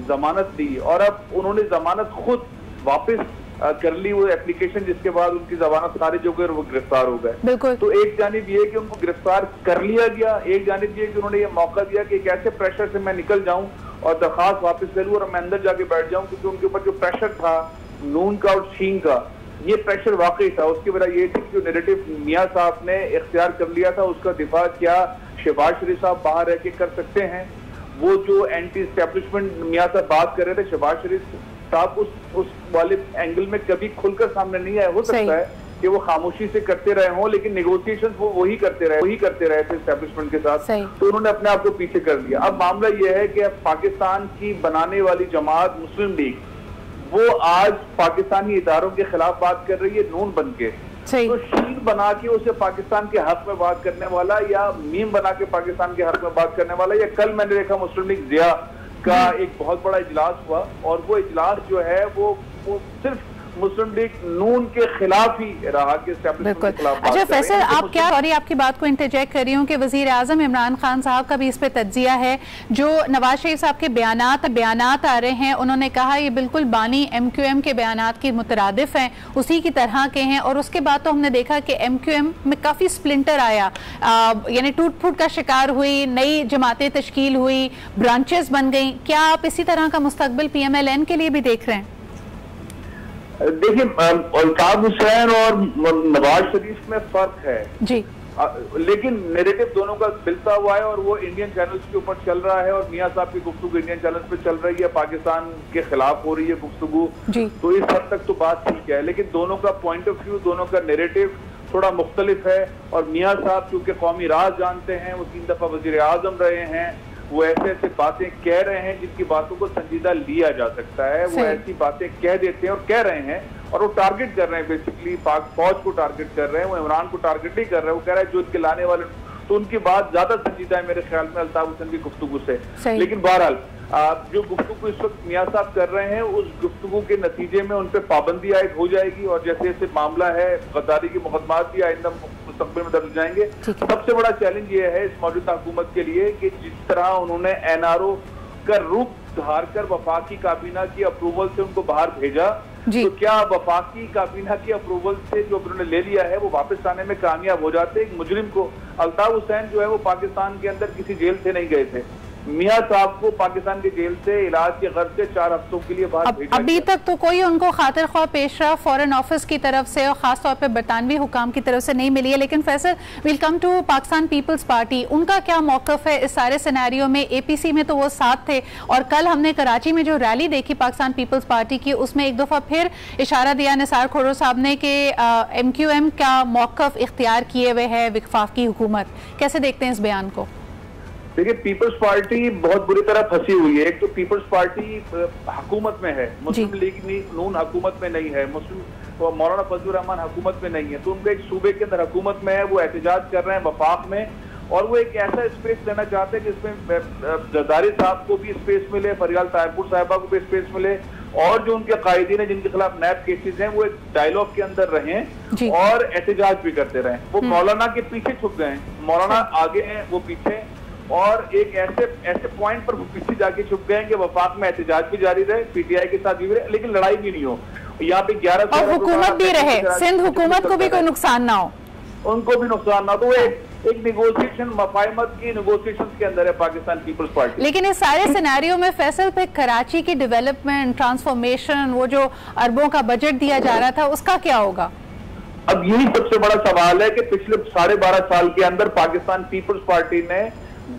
जमानत दी और अब उन्होंने जमानत खुद वापस कर ली, वो एप्लीकेशन, जिसके बाद उनकी जमानत खारिज हो गई और वो गिरफ्तार हो गए। तो एक जानिब ये कि उनको गिरफ्तार कर लिया गया, एक जानिब ये कि उन्होंने ये मौका दिया कि एक ऐसे प्रेशर से मैं निकल जाऊं और दरखास्त वापस ले लूं और मैं अंदर जाके बैठ जाऊं, क्योंकि उनके ऊपर जो प्रेशर था नून का और शीन का, ये प्रेशर वाकई था। उसकी वजह ये थी कि जो नैरेटिव मियां साहब ने इख्तियार कर लिया था, उसका दिफा क्या शहबाज शरीफ साहब बाहर रह के कर सकते हैं? वो जो एंटी एस्टेब्लिशमेंट मियां साहब बात कर रहे थे, शहबाज शरीफ साहब उस वाले एंगल में कभी खुलकर सामने नहीं आए। हो सकता है कि वो खामोशी से करते रहे हों, लेकिन नेगोशिएशंस वो वही करते रहे थे एस्टेब्लिशमेंट के साथ, तो उन्होंने अपने आप को पीछे कर दिया। अब मामला ये है कि अब पाकिस्तान की बनाने वाली जमात मुस्लिम लीग, वो आज पाकिस्तानी इदारों के खिलाफ बात कर रही है नून बन के। तो शीन बना के उसे पाकिस्तान के हक में बात करने वाला, या मीम बना के पाकिस्तान के हक में बात करने वाला, या कल मैंने देखा मुस्लिम लीग जिया का एक बहुत बड़ा इजलास हुआ और वो इजलास जो है वो सिर्फ मुस्लिम लीग नून के खिलाफ ही रहा कि बिल्कुल। अच्छा फैसल, आप क्या, सॉरी आपकी बात को इंटरजेक्ट कर रही हूँ कि वजीर आजम इमरान खान साहब का भी इस पे तज्जिया है, जो नवाज शरीफ साहब के बयानात आ रहे हैं, उन्होंने कहा ये बिल्कुल बानी MQM के बयानात की मुतरादिफ हैं, उसी की तरह के हैं। और उसके बाद तो हमने देखा कि MQM में काफ़ी स्प्लिंटर आया, यानी टूट फूट का शिकार हुई, नई जमातें तश्कील हुई, ब्रांचेस बन गई। क्या आप इसी तरह का मुस्तकबिल PMLN के लिए भी देख रहे हैं? देखिए, अल्ताफ हुसैन और नवाज शरीफ में फर्क है जी, लेकिन नैरेटिव दोनों का मिलता हुआ है और वो इंडियन चैनल्स के ऊपर चल रहा है और मियां साहब की गुफ्तगू इंडियन चैनल्स पे चल रही है, पाकिस्तान के खिलाफ हो रही है गुफ्तगू, तो इस हद तक तो बात ठीक है। लेकिन दोनों का पॉइंट ऑफ व्यू, दोनों का नैरेटिव थोड़ा मुख्तलिफ है। और मियां साहब क्योंकि कौमी राज जानते हैं, वो 3 दफा वजीर आजम रहे हैं, वो ऐसे ऐसे बातें कह रहे हैं जिनकी बातों को संजीदा लिया जा सकता है। वो ऐसी बातें कह देते हैं और कह रहे हैं और वो टारगेट कर रहे हैं, बेसिकली पाक फौज को टारगेट कर रहे हैं, वो इमरान को टारगेट नहीं कर रहे हैं। वो कह रहे हैं जो इनके लाने वाले, तो उनकी बात ज्यादा संजीदा है मेरे ख्याल में अल्ताफ हुसैन की गुफ्तगू से। लेकिन बहरहाल जो गुफ्तगू इस वक्त मियां साहब कर रहे हैं, उस गुफ्तगू के नतीजे में उन पर पाबंदी आयद हो जाएगी और जैसे जैसे मामला है गद्दारी की मुकदमात भी आइंदा मुस्तकबिल में दर्ज जाएंगे। सबसे बड़ा चैलेंज ये है इस मौजूदा हुकूमत के लिए कि जिस तरह उन्होंने NRO का रूप धार कर वफाकी काबीना की अप्रूवल से उनको बाहर भेजा, तो क्या वफाकी काबीना की अप्रूवल से जो उन्होंने ले लिया है वो वापस आने में कामयाब हो जाते? एक मुजरिम को, अल्ताफ हुसैन जो है वो पाकिस्तान के अंदर किसी जेल से नहीं गए थे, मियां साहब को पाकिस्तान के जेल से इलाज के गर्ज से 4 हफ्तों के लिए बाहर भेजा। अभी तक तो कोई उनको खातिर ख्वाह पेशरा फॉरेन ऑफिस की तरफ से और खास तौर पे बरतानवी हुकाम की तरफ से नहीं मिली है। लेकिन Faisal, will come to Pakistan Peoples Party, उनका क्या मौकफ है इस सारे सिनेरियो में? APC में तो वो साथ थे और कल हमने कराची में जो रैली देखी पाकिस्तान पीपल्स पार्टी की, उसमें एक दफा फिर इशारा दिया निसार खोरो साहब ने कि MQM का मौकफ इख्तियार किए हुए है वफाकी हुकूमत। कैसे देखते हैं इस बयान को? देखिए, पीपल्स पार्टी बहुत बुरी तरह फंसी हुई है। एक तो पीपल्स पार्टी हुकूमत में है, मुस्लिम लीग नून हुकूमत में नहीं है, मुस्लिम मौलाना फजलुर रहमान हुकूमत में नहीं है, तो उनका एक सूबे के अंदर हुकूमत में है, वो एहतजाज कर रहे हैं वफाक में और वो एक ऐसा स्पेस लेना चाहते हैं जिसमें जरदारी साहब को भी स्पेस मिले, फरियाल ताहिरपुर साहिबा को भी स्पेस मिले, और जो उनके कायदीन है जिनके खिलाफ नैब केसेस हैं वो एक डायलॉग के अंदर रहें और एहतजाज भी करते रहें। वो मौलाना के पीछे छुप गए, मौलाना आगे हैं वो पीछे, और एक ऐसे पॉइंट पर वो पीछे जाके छुप गए कि वफाक में एहतजाज भी जारी रहे, पीटीआई के साथ भी रहे, लेकिन लड़ाई भी नहीं हो। यहाँ पे 11 और हुकूमत भी रहे, सिंध हुकूमत को भी कोई नुकसान ना हो, उनको भी नुकसान ना हो। तो वो एक नेगोशिएशन, मफाहमत की नेगोशिएशन के अंदर है पाकिस्तान पीपल्स पार्टी। लेकिन इस सारे सिनेरियो में फैसल पे कराची की डेवलपमेंट, ट्रांसफॉर्मेशन, वो जो अरबों का बजट दिया जा रहा था उसका क्या होगा? अब यही सबसे बड़ा सवाल है कि पिछले 12.5 साल के अंदर पाकिस्तान पीपल्स पार्टी ने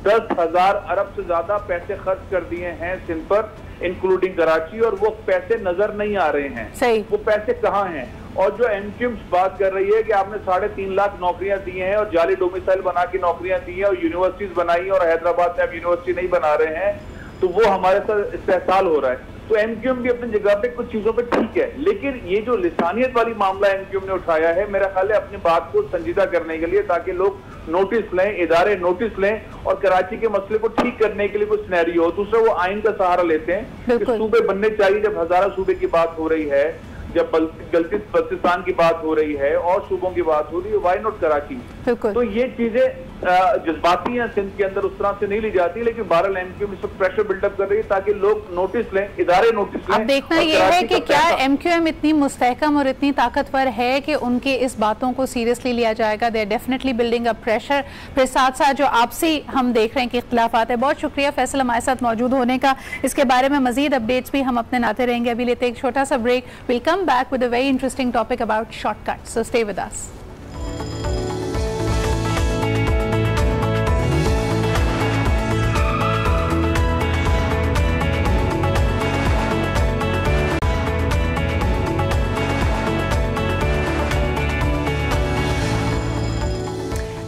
10,000 अरब से ज्यादा पैसे खर्च कर दिए हैं सिंध पर, इंक्लूडिंग कराची, और वो पैसे नजर नहीं आ रहे हैं। सही। वो पैसे कहाँ हैं? और जो एमक्यूएम बात कर रही है कि आपने 3.5 लाख नौकरियां दी हैं और जाली डोमिसाइल बना के नौकरियां दी हैं और यूनिवर्सिटीज बनाई और हैदराबाद में अब यूनिवर्सिटी नहीं बना रहे हैं, तो वो हमारे साथ इस्तेहसाल हो रहा है। तो एमक्यूएम भी अपनी जगह पे कुछ चीजों पे ठीक है, लेकिन ये जो लिसानियत वाली मामला एमक्यूएम ने उठाया है, मेरा ख्याल है अपनी बात को संजीदा करने के लिए, ताकि लोग नोटिस लें, इदारे नोटिस लें और कराची के मसले को ठीक करने के लिए कुछ सिनेरियो हो। दूसरा, वो आइन का सहारा लेते हैं कि सूबे बनने चाहिए। जब हजारा सूबे की बात हो रही है, जब बल्तिस्तान की बात हो रही है और सूबों की बात हो रही है, वाई नॉट कराची? तो ये चीजें जज्बाती हैं, सिंध के अंदर उस तरह से नहीं ली जाती, लेकिन बहरहाल एमक्यूएम इस वक्त प्रेशर बिल्डअप कर रही है ताकि लोग नोटिस लें, इदारे नोटिस लें। अब देखना ये है कि क्या एमक्यूएम इतनी मुस्तहकम और इतनी ताकतवर है कि उनके इस बातों को सीरियसली लिया जाएगा। They are definitely building a pressure. फिर साथ साथ जो आपसी हम देख रहे हैं कि इख्तिलाफात है। बहुत शुक्रिया फैसल हमारे साथ मौजूद होने का। इसके बारे में मजीद अपडेट्स भी हम अपने नाते रहेंगे। अभी लेते एक छोटा सा break. Will come back with a very interesting topic about shortcuts, so stay with us.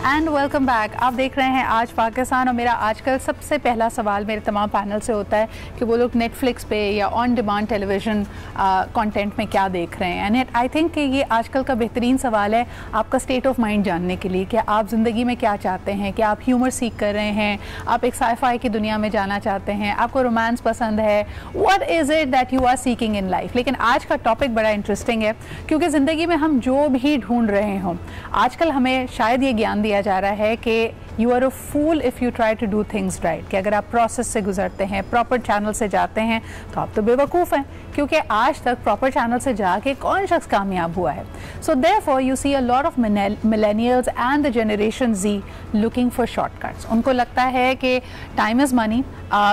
And welcome back. आप देख रहे हैं आज पाकिस्तान, और मेरा आजकल सबसे पहला सवाल मेरे तमाम पैनल से होता है कि वो लोग नेटफ्लिक्स पे या ऑन डिमांड टेलीविज़न कंटेंट में क्या देख रहे हैं। एंड आई थिंक कि ये आजकल का बेहतरीन सवाल है आपका स्टेट ऑफ माइंड जानने के लिए कि आप ज़िंदगी में क्या चाहते हैं, कि आप ह्यूमर सीख कर रहे हैं, आप एक साइफाई की दुनिया में जाना चाहते हैं, आपको रोमांस पसंद है, what is it that you are seeking in life. लेकिन आज का टॉपिक बड़ा इंटरेस्टिंग है क्योंकि ज़िंदगी में हम जो भी ढूंढ रहे हों, आजकल हमें शायद ये ज्ञान दिया जा रहा है कि you are a fool if you try to do things right, कि अगर आप प्रोसेस से गुजरते हैं, प्रॉपर चैनल से जाते हैं, तो आप तो बेवकूफ़ हैं, क्योंकि आज तक प्रॉपर चैनल से जाके कौन शख्स कामयाब हुआ है। So therefore you see a lot of millennials and the generation Z looking for shortcuts. उनको लगता है कि time is money,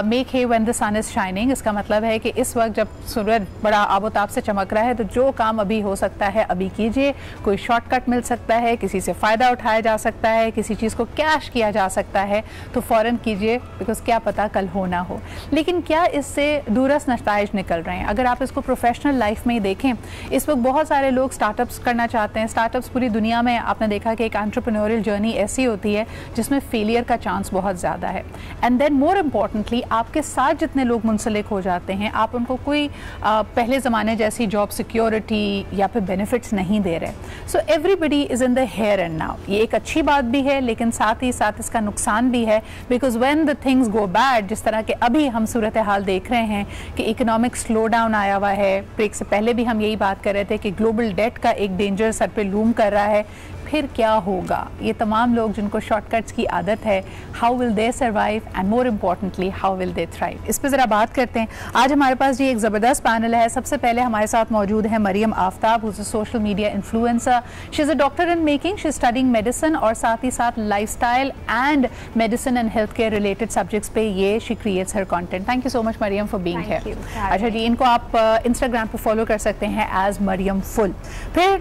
make hay when the sun is shining. इसका मतलब है कि इस वक्त जब सूरज बड़ा आबोताब से चमक रहा है, तो जो काम अभी हो सकता है अभी कीजिए। कोई शॉर्टकट मिल सकता है, किसी से फ़ायदा उठाया जा सकता है, किसी चीज़ को कैश किया जा सकता है, तो फ़ौरन कीजिए, बिकॉज क्या पता कल हो ना हो। लेकिन क्या इससे दूरस नताइज निकल रहे हैं? अगर आप इसको प्रोफेशनल लाइफ में ही देखें, इस वक्त बहुत सारे लोग स्टार्टअप्स करना चाहते हैं। स्टार्टअप्स पूरी दुनिया में आपने देखा कि एक एंटरप्रेन्योरियल जर्नी ऐसी होती है जिसमें फेलियर का चांस बहुत ज़्यादा है। एंड देन मोर इम्पॉर्टेंटली, आपके साथ जितने लोग मुंसलिक हो जाते हैं, आप उनको कोई पहले ज़माने जैसी जॉब सिक्योरिटी या फिर बेनिफिट्स नहीं दे रहे। So everybody is in the here and now. ये एक अच्छी बात भी है, लेकिन साथ ही साथ इसका नुकसान भी है, because when the things go bad, जिस तरह के अभी हम सूरत हाल देख रहे हैं कि इकोनॉमिक स्लो डाउन आया हुआ है। ब्रेक से पहले भी हम यही बात कर रहे थे कि ग्लोबल डेट का एक डेंजर सर पे लूम कर रहा है। फिर क्या होगा? ये तमाम लोग जिनको शॉर्टकट्स की आदत है, how will they survive and more importantly how will they thrive? इस पर ज़रा बात करते हैं। आज हमारे पास जी एक ज़बरदस्त पैनल है। सबसे पहले हमारे साथ मौजूद है Maryam Aftab, who is a social media influencer. She is a doctor in making, she is studying medicine, और साथ ही साथ lifestyle and medicine and health care related subjects पे ये she creates her content. Thank you so much Maryam for being here. अच्छा जी, इनको आप इंस्टाग्राम पे फॉलो कर सकते हैं एज मरियम फुल। फिर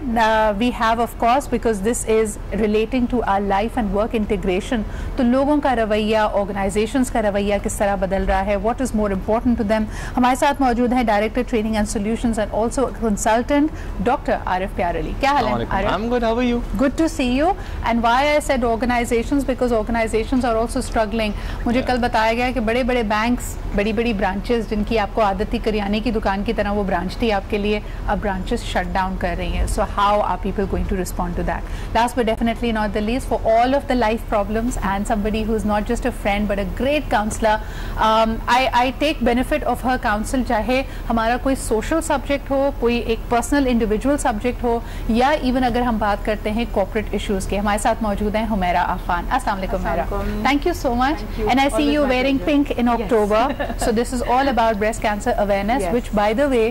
we have of course, because this is relating to our life and work integration, तो लोगों का रवैया, ऑर्गेनाइजेशंस का रवैया किस तरह बदल रहा है, what is more important to them. हमारे साथ मौजूद हैं director training and solutions and also consultant doctor Arif Pyar Ali. क्या हाल है Arif? I am good, how are you? Good to see you. And why I said organizations, because organizations are also struggling. मुझे कल बताया गया कि बड़े बड़े बैंक्स, बड़ी बड़ी ब्रांचेस, जिनकी आपको आदत थी करियाने की दुकान की तरह वो ब्रांच थी आपके लिए, अब ब्रांचेस शट डाउन कर रही हैं। So how are people going to respond to that? last but definitely not the least, for all of the life problems and somebody who's not just a friend but a great counselor, I take benefit of her counsel, चाहे हमारा कोई social subject हो, कोई एक personal individual subject हो, या even अगर हम बात करते हैं corporate issues के. हमारे साथ मौजूद हैं हुमैरा आफान. अस्सलाम वालेकुम Humaira. Thank you so much. And I see you wearing pink in October. So this is all about breast cancer awareness, which by the way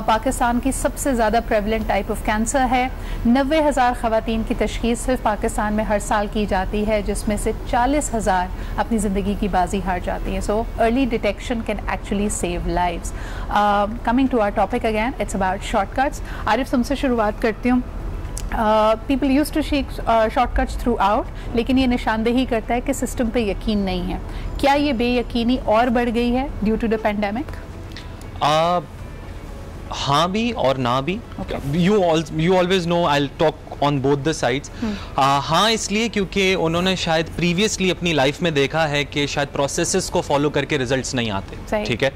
Pakistan की सबसे ज़्यादा prevalent type of cancer है. 90,000 ख़वातीन की तशख़ीस सिर्फ पाकिस्तान में हर साल की जाती है, जिसमें से 40,000 अपनी ज़िंदगी की बाजी हार जाती हैं. So early detection can actually save lives. Coming to our topic again, it's about shortcuts. Arif, तुमसे शुरुआत करती हूँ. People used to seek shortcuts throughout, लेकिन ये निशानदेही करता है कि सिस्टम पे यकीन नहीं है. क्या ये बेयकीनी और बढ़ गई है ड्यू टू द पेंडेमिक? हाँ भी और ना भी. You always know I'll talk on both the sides. हाँ इसलिए क्योंकि उन्होंने शायद प्रीवियसली अपनी लाइफ में देखा है कि शायद प्रोसेसेस को फॉलो करके रिजल्ट्स नहीं आते. ठीक है,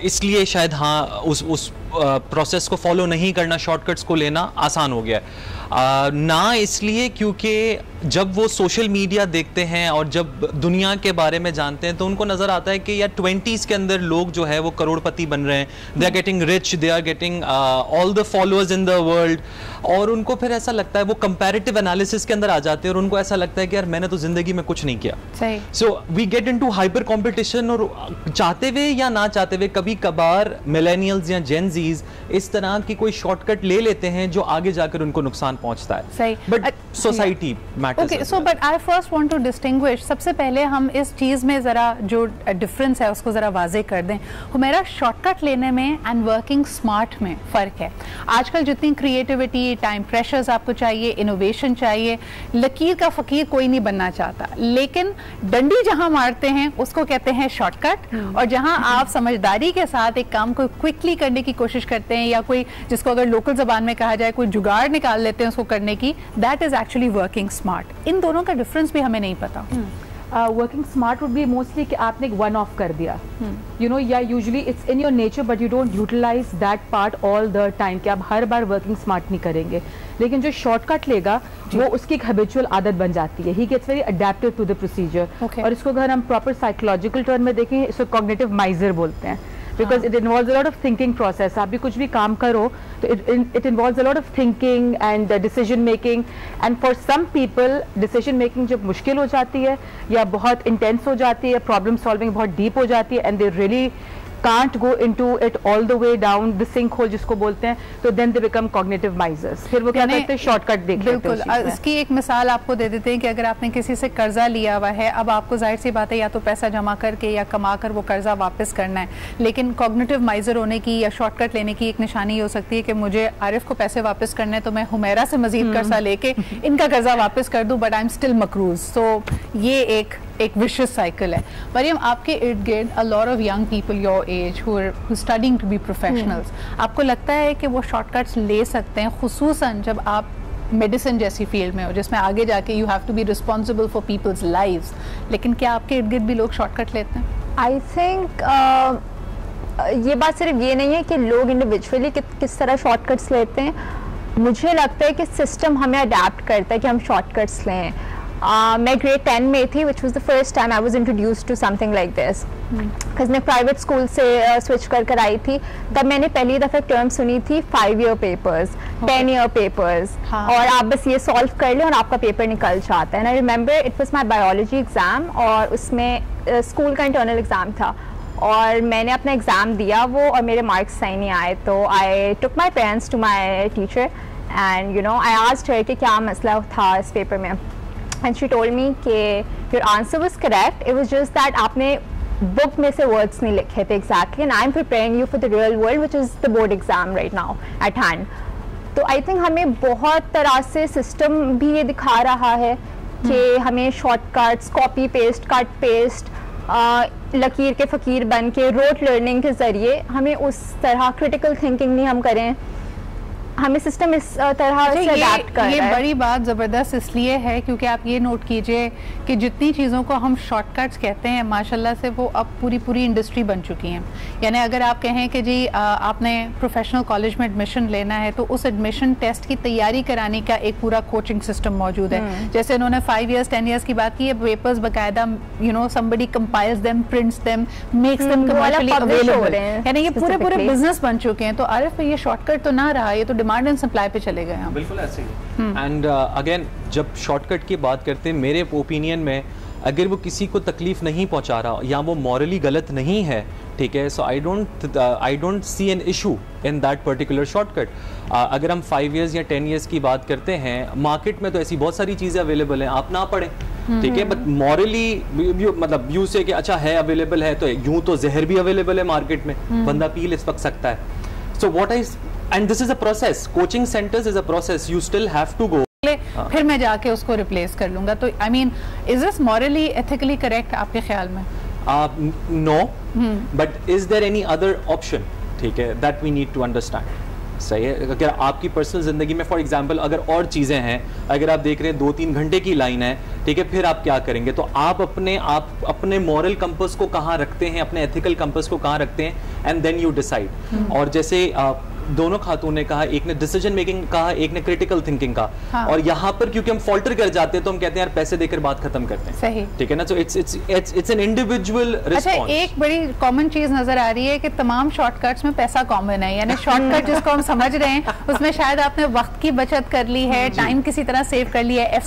इसलिए शायद हाँ उस प्रोसेस को फॉलो नहीं करना, शॉर्टकट्स को लेना आसान हो गया है. ना इसलिए क्योंकि जब वो सोशल मीडिया देखते हैं और जब दुनिया के बारे में जानते हैं तो उनको नज़र आता है कि यार 20s के अंदर लोग जो है वो करोड़पति बन रहे हैं, they are getting rich, they are getting all the followers in the world, और उनको फिर ऐसा लगता है, वो कंपैरेटिव एनालिसिस के अंदर आ जाते हैं और उनको ऐसा लगता है कि यार मैंने तो जिंदगी में कुछ नहीं किया. So we get into hyper competition, और चाहते हुए या ना चाहते हुए कभी कभार मिलेनियल्स या जेन जीज इस तरह की कोई शॉर्टकट ले लेते हैं जो आगे जाकर उनको नुकसान पहुंचता है. सही, but society matters. Okay, so but I first want to distinguish. सबसे पहले हम इस चीज में जरा जो डिफरेंस है उसको जरा वाजे कर दें. हमारा शॉर्टकट लेने में एंड वर्किंग स्मार्ट में फर्क है. आजकल जितनी क्रिएटिविटी, टाइम प्रेशर्स आपको चाहिए, इनोवेशन चाहिए, लकीर का फकीर कोई नहीं बनना चाहता, लेकिन डंडी जहां मारते हैं उसको कहते हैं शॉर्टकट. और जहां आप समझदारी के साथ एक काम को क्विकली करने की कोशिश करते हैं, या कोई जिसको अगर लोकल जबान में कहा जाए कोई जुगाड़ निकाल लेते हैं उसको करने की, that is actually working smart. इन दोनों का डिफरेंस भी हमें नहीं पता. Working smart would be mostly कि आपने एक वन ऑफ कर दिया, यू नो, या usually it's in your nature but you don't utilize that part all the time कि आप हर बार वर्किंग स्मार्ट नहीं करेंगे. लेकिन जो शॉर्टकट लेगा वो उसकी एक हैबिचुअल आदत बन जाती है. He gets very adaptive to the procedure. और इसको अगर हम प्रॉपर साइकोलॉजिकल टर्म में देखें, इसको कॉग्निटिव माइजर बोलते हैं, because it involves a lot of thinking process. आप भी कुछ भी काम करो तो it involves a lot of thinking and decision making, and for some people decision making जब मुश्किल हो जाती है या बहुत intense हो जाती है, problem solving बहुत deep हो जाती है, and they really can't go into it all the way down the sinkhole जिसको बोलते हैं, तो then they become cognitive misers. फिर वो क्या करते हैं, शॉर्टकट देख लेते हैं. बिल्कुल. इसकी एक मिसाल आपको दे देते हैं कि अगर आपने किसी से कर्जा लिया हुआ है, अब आपको जाहिर सी बात है या तो पैसा जमा करके या कमा कर वो कर्जा वापस करना है, लेकिन कॉग्निटिव माइजर होने की या शॉर्टकट लेने की एक निशानी हो सकती है कि मुझे आरिफ को पैसे वापस करने तो मैं हुमैरा से मजीद कर्जा लेके इनका कर्जा वापस कर दूं, बट आई एम स्टिल मकरूज. तो ये एक विशियस साइकिल है. मरियम, आपके इर्द गिर्द a lot of young people your age who studying to be professionals, आपको लगता है कि वो शॉर्टकट्स ले सकते हैं, खुसूसन जब आप मेडिसिन जैसी फील्ड में हो जिसमें आगे जाके you have to be responsible for people's lives, लेकिन क्या आपके इर्द गिर्द भी लोग शॉर्टकट लेते हैं? आई थिंक ये बात सिर्फ ये नहीं है कि लोग इंडिविजुअली किस तरह शॉर्टकट्स लेते हैं. मुझे लगता है कि सिस्टम हमें अडेप्ट करता है कि हम शॉर्टकट्स लें. मैं ग्रेड 10 में थी, which was the first time I was introduce to something like this, because मैं प्राइवेट स्कूल से स्विच कर आई थी. तब मैंने पहली दफ़ा टर्म सुनी थी 5 ईयर पेपर्स, 10 ईयर पेपर्स, और आप बस ये सॉल्व कर लें और आपका पेपर निकल जाता है. I remember it was my biology exam, और उसमें स्कूल का इंटरनल एग्ज़ाम था, और मैंने अपना एग्ज़ाम दिया वो, और मेरे मार्क्स सही नहीं आए. तो I took my parents to my teacher and you know I asked her कि क्या मसला था इस पेपर में. And she told me कि your answer was correct. It was just that आपने book में से words नहीं लिखे थे exactly, and I'm preparing you for the real world, which is the board exam right now at hand. तो I think हमें बहुत तरह से system भी ये दिखा रहा है कि हमें shortcuts, copy paste, cut paste, लकीर के फ़कीर बन के rote learning के ज़रिए हमें उस तरह critical thinking नहीं हम करें हमें सिस्टम इस तरह से अडैप्ट कर रहा है। ये बड़ी बात ज़बरदस्त इसलिए है क्योंकि आप ये नोट कीजिए कि जितनी चीज़ों को हम शॉर्टकट्स कहते हैं माशाल्लाह से वो अब पूरी इंडस्ट्री बन चुकी हैं। यानी अगर आप कहें कि जी आपने प्रोफेशनल कॉलेज में एडमिशन लेना है तो उस एडमिशन टेस्ट की तैयारी कराने का एक पूरा कोचिंग सिस्टम मौजूद है। जैसे उन्होंने 5 years 10 years की बात की है, पेपर्स बाकायदा somebody compiles them, prints them, makes them commercially available। यानी ये पूरे बिजनेस बन चुके हैं। तो आरिफ ये शॉर्टकट तो ना रहा, ये तो डिमांड एंड सप्लाई पे चले गए हैं। बिल्कुल ऐसे ही। एंड अगेन जब शॉर्टकट की बात करते हैं, मेरे ओपिनियन में अगर वो किसी को तकलीफ नहीं पहुंचा रहा या वो मॉरली गलत नहीं है, ठीक है, so I don't see an issue in that particular shortcut. अगर हम 5 years या 10 years की बात करते हैं, मार्केट में तो ऐसी बहुत सारी चीज़ें अवेलेबल हैं, आप ना पढ़ें, ठीक है, बट मॉरली मतलब व्यू से कि अच्छा है अवेलेबल है तो यूं तो जहर भी अवेलेबल है मार्केट में, बंदा पी ले सकता है। So what is and this is a process, coaching centers is a process, you still have to go. फिर मैं जाके उसको रिप्लेस कर लूंगा। तो I mean is this morally ethically correct आपके ख्याल में? No, but is there any other option, ठीक है, that we need to understand. सही है, अगर आपकी पर्सनल ज़िंदगी में फॉर एग्जांपल अगर और चीज़ें हैं, अगर आप देख रहे हैं 2-3 घंटे की लाइन है, ठीक है, फिर आप क्या करेंगे? तो आप अपने मॉरल कंपस को कहाँ रखते हैं, अपने एथिकल कंपस को कहाँ रखते हैं, एंड देन यू डिसाइड। और जैसे दोनों खातून ने कहा, एक ने डिसीजन मेकिंग कहा, एक ने क्रिटिकल थिंकिंग का। हाँ। और यहाँ पर क्योंकि हम फॉल्टर कर जाते हैं तो हम कहते हैं यार पैसे देकर बात खत्म करते हैं। सही, ठीक है ना? So it's an individual response. अच्छा, एक बड़ी कॉमन चीज नजर आ रही है कि तमाम शॉर्टकट्स में पैसा कॉमन है। यानी शॉर्टकट जिसको हम समझ रहे हैं उसमें शायद आपने वक्त की बचत कर ली है, टाइम किसी तरह सेव कर लिया है,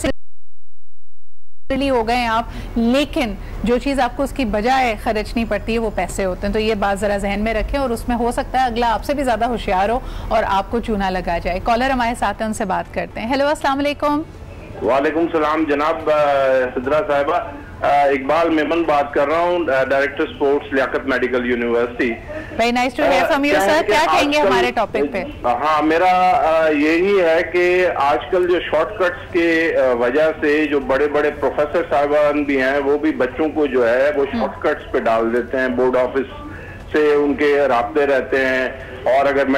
हो गए आप, लेकिन जो चीज़ आपको उसकी बजाय खर्चनी पड़ती है वो पैसे होते हैं। तो ये बात ज़रा जहन में रखें और उसमें हो सकता है अगला आपसे भी ज़्यादा होशियार हो और आपको चूना लगा जाए। कॉलर हमारे साथ हैं, उनसे बात करते हैं। हेलो, अस्सलाम वालेकुम। वालेकुम सलाम जनाब सिद्रा साहिबा, इकबाल मेमन बात कर रहा हूँ, director sports Liaquat medical university. Very nice to hear from you sir. क्या कहेंगे हमारे टॉपिक पे? हाँ, मेरा यही है कि आजकल जो शॉर्टकट्स के वजह से जो बड़े बड़े प्रोफेसर साहिबान भी हैं वो भी बच्चों को जो है वो शॉर्टकट्स पे डाल देते हैं। बोर्ड ऑफिस से उनके राब्ते रहते हैं, और अगर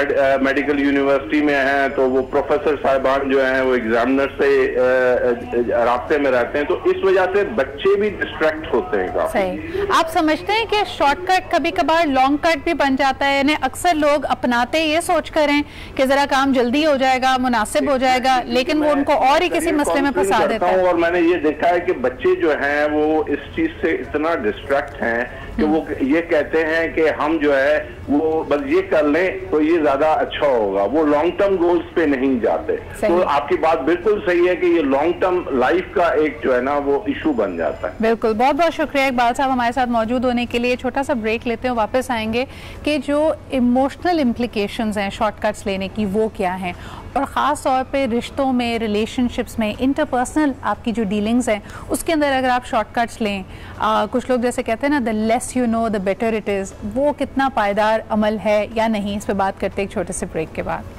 मेडिकल यूनिवर्सिटी में हैं तो वो प्रोफेसर साहिबान जो हैं वो एग्जामिनर से राब्ते में रहते हैं, तो इस वजह से बच्चे भी डिस्ट्रैक्ट होते हैं काफी। सही। आप समझते हैं कि शॉर्टकट कभी कभार लॉन्ग कट भी बन जाता है? यानी अक्सर लोग अपनाते ये सोच कर हैं कि जरा काम जल्दी हो जाएगा, मुनासिब हो जाएगा, लेकिन वो उनको और ही किसी मसले में फंसा देता है। और मैंने ये देखा है कि बच्चे जो हैं वो इस चीज से इतना डिस्ट्रैक्ट हैं कि वो ये कहते हैं कि हम जो है वो बस ये कर लें तो ये ज्यादा अच्छा होगा, वो लॉन्ग टर्म गोल्स पे नहीं जाते। तो आपकी बात बिल्कुल सही है कि ये लॉन्ग टर्म लाइफ का एक जो है ना वो इशू बन जाता है। बिल्कुल, बहुत बहुत शुक्रिया इकबाल साहब हमारे साथ मौजूद होने के लिए। छोटा सा ब्रेक लेते हैं, वापस आएंगे कि जो इमोशनल इम्प्लीकेशंस हैं शॉर्टकट्स लेने की वो क्या हैं, और ख़ास तौर पे रिश्तों में, रिलेशनशिप्स में, इंटरपर्सनल आपकी जो डीलिंग्स हैं उसके अंदर अगर आप शॉर्टकट्स लें, कुछ लोग जैसे कहते हैं ना the less you know the better it is, वो कितना पायदार अमल है या नहीं, इस पर बात करते एक छोटे से ब्रेक के बाद।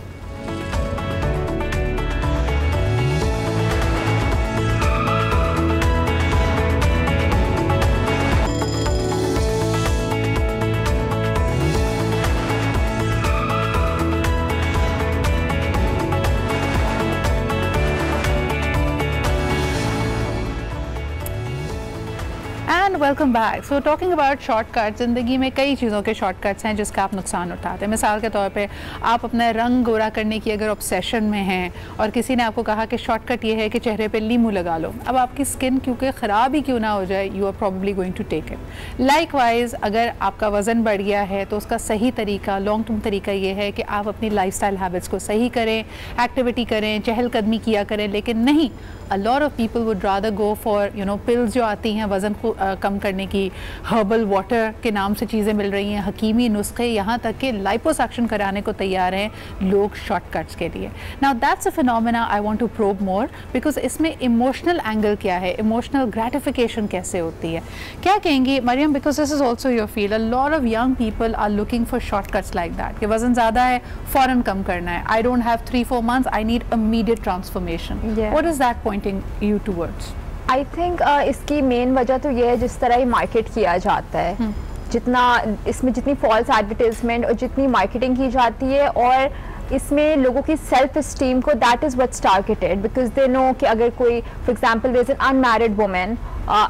Welcome back. So talking about shortcut, ज़िंदगी में कई चीज़ों के शॉर्टकट्स हैं जिसका आप नुकसान उठाते हैं। मिसाल के तौर पे आप अपना रंग गोरा करने की अगर ऑब्सेशन में हैं और किसी ने आपको कहा कि शॉर्टकट ये है कि चेहरे पे लीमू लगा लो, अब आपकी स्किन क्योंकि ख़राब ही क्यों ना हो जाए, you are probably going to take it. Likewise अगर आपका वज़न बढ़ गया है तो उसका सही तरीका, लॉन्ग टर्म तरीका ये है कि आप अपनी लाइफस्टाइल हैबिट्स को सही करें, एक्टिविटी करें, चहलकदमी किया करें, लेकिन नहीं, अ lot of people would rather go for pills जो आती हैं वज़न को कम करने की, हर्बल वाटर के नाम से चीज़ें मिल रही हैं, हकीमी नुस्खे, यहाँ तक कि लाइपोसक्शन कराने को तैयार हैं लोग शॉर्टकट्स के लिए। Now that's a phenomena I want to probe more, because इसमें इमोशनल एंगल क्या है, इमोशनल ग्रेटिफिकेशन कैसे होती है, क्या कहेंगी Maryam? Because this is also your field, a lot of young people are looking for shortcuts like that कि वजन ज़्यादा है, फ़ौरन कम करना है, I don't have 3-4 months, I need immediate transformation. What is that pointing you towards? I think इसकी main वजह तो ये है जिस तरह ही मार्केट किया जाता है, जितना इसमें जितनी फॉल्स एडवर्टाइजमेंट और जितनी मार्केटिंग की जाती है, और इसमें लोगों की सेल्फ इस्टीम को that is what's targeted, because they know कि अगर कोई for example there is an unmarried woman,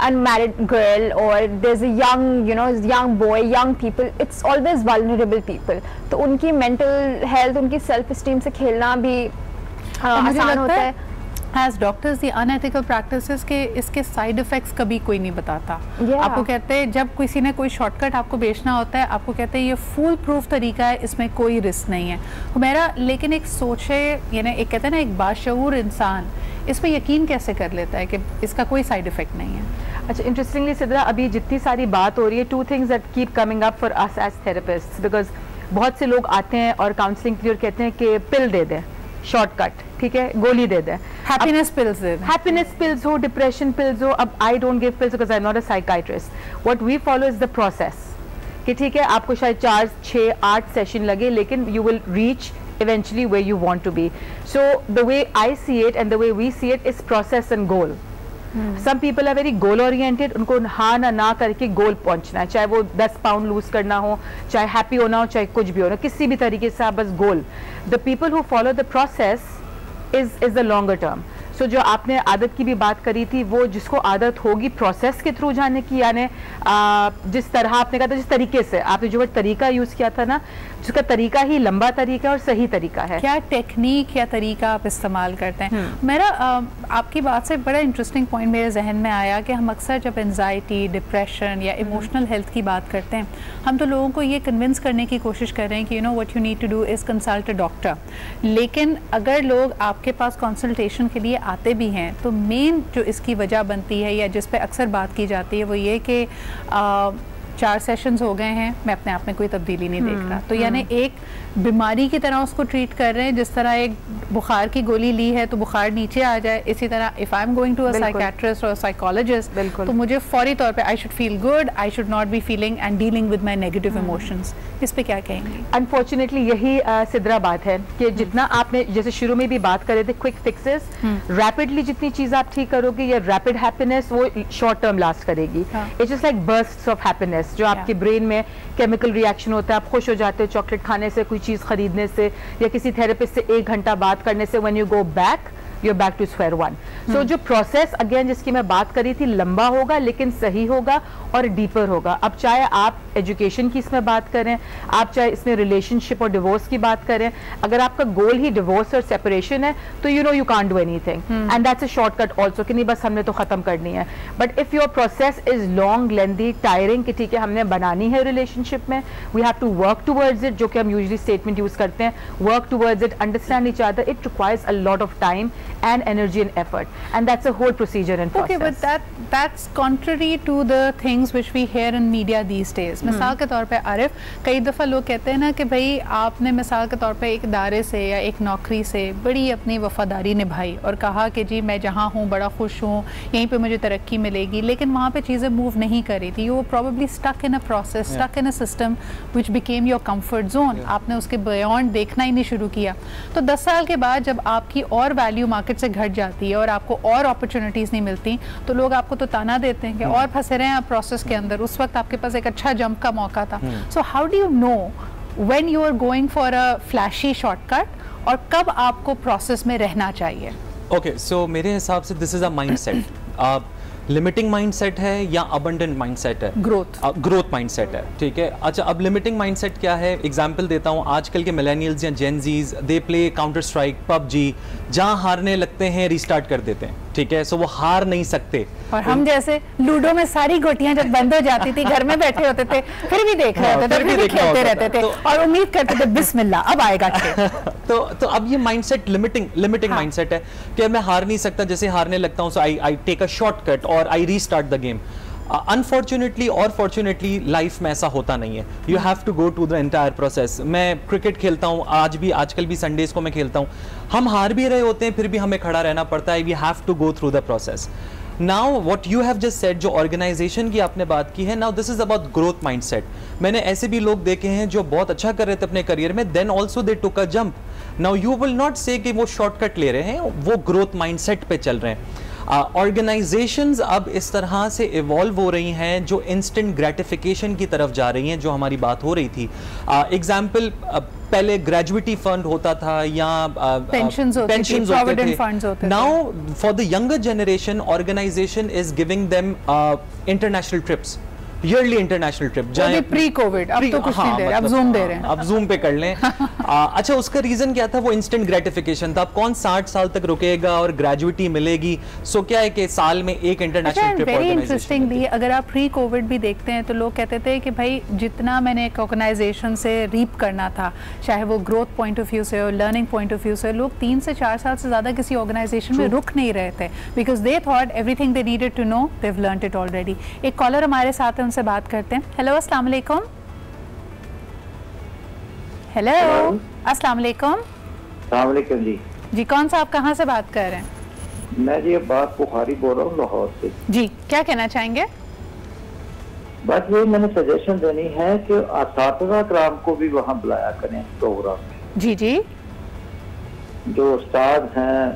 unmarried girl, or there's a young boy, young people, it's always vulnerable people. तो उनकी mental health, उनकी self esteem से खेलना भी आसान होता है। As doctors, the unethical practices के इसके side effects कभी कोई नहीं बताता। आपको कहते हैं जब किसी ने कोई शॉर्टकट आपको बेचना होता है, आपको कहते हैं ये फुल प्रूफ तरीका है, इसमें कोई रिस्क नहीं है मेरा। लेकिन एक सोचे यानी एक कहते हैं ना एक बाशऊर इंसान इस पर यकीन कैसे कर लेता है कि इसका कोई साइड इफेक्ट नहीं है। अच्छा, इंटरेस्टिंगली सिद्रा, अभी जितनी सारी बात हो रही है, 2 things that keep coming up for us as therapists, because बहुत से लोग आते हैं और काउंसलिंग के लिए और कहते हैं कि पिल दे दें, शॉर्टकट, ठीक है, गोली दे दें, हैप्पीनेस पिल्स दे दें, हैप्पीनेस पिल्स हो, डिप्रेशन पिल्स हो। अब I don't give pills because I am not a psychiatrist. What we follow is the process कि ठीक है आपको शायद 4, 6, 8 सेशन लगे, लेकिन you will reach eventually where you want to be. So the way I see it and the way we see it is process and goal. Some people are very goal oriented, उनको हाँ ना करके गोल पहुंचना है, चाहे वो 10 pound loose करना हो, चाहे हैप्पी होना हो, चाहे कुछ भी होना, किसी भी तरीके से आप बस गोल। The people who follow the process is the longer term. So जो आपने आदत की भी बात करी थी, वो जिसको आदत होगी प्रोसेस के थ्रू जाने की, यानी जिस तरह आपने कहा था, जिस तरीके से आपने जो तरीका यूज़ किया था ना, जिसका तरीका ही लंबा तरीका और सही तरीका है, क्या टेक्निक या तरीका आप इस्तेमाल करते हैं। मेरा आपकी बात से बड़ा इंटरेस्टिंग पॉइंट मेरे जहन में आया कि हम अक्सर जब एंजाइटी, डिप्रेशन या इमोशनल हेल्थ की बात करते हैं, हम तो लोगों को ये कन्विंस करने की कोशिश कर रहे हैं कि you know what you need to do is consult a doctor. लेकिन अगर लोग आपके पास कंसल्टेशन के लिए आते भी हैं तो मेन जो इसकी वजह बनती है या जिस पे अक्सर बात की जाती है वो ये कि 4 सेशंस हो गए हैं, मैं अपने आप में कोई तब्दीली नहीं देख रहा। तो यानी एक बीमारी की तरह उसको ट्रीट कर रहे हैं, जिस तरह एक बुखार की गोली ली है तो बुखार नीचे आ जाए, इसी तरह if I am going to a psychiatrist और साइकोलॉजिस्ट तो मुझे फौरी तौर पे I should feel good, I should not be feeling and dealing with my negative emotions. इस पे क्या कहेंगे? अनफॉर्चुनेटली यही सिद्रा बात है कि जितना आपने जैसे शुरू में भी बात कर रहे थे क्विक फिक्सेस, रैपिडली जितनी चीज़ आप ठीक करोगे या रैपिड हैप्पीनेस वो शॉर्ट टर्म लास्ट करेगी। It's just like bursts of happiness, जो आपके ब्रेन में केमिकल रिएक्शन होता है, आप खुश हो जाते हो चॉकलेट खाने से, कोई चीज़ खरीदने से, या किसी थेरेपिस्ट से 1 घंटा बात करने से। When you go back you're back to square one. So जो प्रोसेस अगेन जिसकी मैं बात करी थी लंबा होगा लेकिन सही होगा और डीपर होगा। अब चाहे आप एजुकेशन की इसमें बात करें, आप चाहे इसमें रिलेशनशिप और डिवोर्स की बात करें, अगर आपका गोल ही डिवोर्स और सेपरेशन है तो you know you can't do anything and that's a shortcut also कि नहीं बस हमने तो खत्म करनी है। But if your process is long, lengthy, tiring कि ठीक है हमने बनानी है रिलेशनशिप में, we have to work towards it, जो कि हम यूजुअली स्टेटमेंट यूज करते हैं, work towards it, understand each other, it requires a lot of time and energy and effort, and that's a whole procedure and process. Okay, but that's contrary to the things which we hear in media these days. मिसाल के तौर पे आरिफ, कई दफ़ा लोग कहते हैं ना कि भाई आपने मिसाल के तौर पे एक इदारे से या एक नौकरी से बड़ी अपनी वफादारी निभाई और कहा कि जी मैं जहाँ हूँ बड़ा खुश हूँ, यहीं पे मुझे तरक्की मिलेगी, लेकिन वहाँ पे चीज़ें मूव नहीं कर रही थी। You probably stuck in a process, stuck in a system which became your comfort zone. आपने उसके बियॉन्ड देखना ही नहीं शुरू किया। तो 10 साल के बाद जब आपकी और वैल्यू मार्केट से घट जाती है और आपको और अपॉर्चुनिटीज़ नहीं मिलती तो लोग आपको तो ताना देते हैं कि और फंसे रहे हैं आप प्रोसेस के अंदर, उस वक्त आपके पास एक अच्छा जंप का मौका था। So how do you know when you are going for a flashy shortcut और कब आपको प्रोसेस में रहना चाहिए? ओके, सो मेरे हिसाब से this is a mindset. Limiting mindset है या अबंडेंट माइंडसेट है? ग्रोथ माइंडसेट है, ठीक है। अच्छा, अब लिमिटिंग माइंडसेट क्या है? एग्जांपल देता हूँ, आजकल के मिलेनियल्स या gen Zs they play counter strike, PUBG, जहाँ हारने लगते हैं रीस्टार्ट कर देते हैं, ठीक है। सो वो हार नहीं सकते। और हम जैसे लूडो में सारी गोटियां जब बंद हो जाती थी, घर में बैठे होते थे, फिर भी देख रहे होते थे, फिर भी खेलते रहते थे और उम्मीद करते थे बिस्मिल्लाह अब आएगा खेल। तो अब ये माइंडसेट लिमिटिंग माइंडसेट है कि मैं हार नहीं सकता, जैसे हारने लगता हूँ सो आई टेक अ शॉर्टकट और I restart the game. Unfortunately और फॉर्चुनेटली लाइफ में ऐसा होता नहीं है। You have to go to the entire process. मैं क्रिकेट खेलता हूँ, आजकल भी संडेज को मैं खेलता हूँ, हम हार भी रहे होते हैं फिर भी हमें खड़ा रहना पड़ता है। We have to go through the process. Now what you have just said, जो ऑर्गेनाइजेशन की आपने बात की है, now this is about growth mindset. मैंने ऐसे भी लोग देखे हैं जो बहुत अच्छा कर रहे थे अपने करियर में, then also they took a jump. Now you will not say कि वो शॉर्टकट ले रहे हैं, वो ग्रोथ माइंडसेट पे चल रहे हैं। ऑर्गेनाइजेशंस अब इस तरह से इवॉल्व हो रही हैं जो इंस्टेंट ग्रेटिफिकेशन की तरफ जा रही हैं, जो हमारी बात हो रही थी। एग्जाम्पल पहले ग्रेजुएटी फंड होता था या पेंशन्स होते थे। Now for the younger generation organization is giving them international trips, early international trip. जाए प्री कोविड, अब तो कुछ नहीं दे रहे, अब जूम दे रहे हैं, अब जूम पे कर लें। अच्छा, उसका रीजन क्या था? वो इंस्टेंट ग्रेटिफिकेशन था। अब कौन 60 साल तक रुकेगा और ग्रेजुएटी मिलेगी? सो क्या है कि साल में एक इंटरनेशनल ट्रिप। वेरी इंटरेस्टिंगली अगर आप प्री कोविड भी देखते हैं तो लोग कहते थे कि भाई जितना मैंने एक ऑर्गेनाइजेशन से रीप करना था, चाहे वो ग्रोथ पॉइंट ऑफ व्यू से और लर्निंग पॉइंट ऑफ व्यू से, लोग 3 से 4 साल से ज्यादा किसी ऑर्गेनाइजेशन में रुक नहीं रहे थे, because they thought everything they needed to know they have learned it already. एक कॉलर हमारे साथ है, उनसे बात करते हैं। हेलो, अस्सलाम वालेकुम। हेलो, अस्सलाम वालेकुम। अस्सलाम वालेकुम जी। जी, कौन सा, आप कहाँ से बात कर रहे हैं? मैं जी अब्बास बुखारी बोल रहा हूँ लाहौर से। जी, क्या कहना चाहेंगे? बस ये मैंने सजेशन देनी है कि असातिज़ा कराम को भी वहाँ बुलाया करें प्रोग्राम में। जी जी, जो उस्ताद हैं,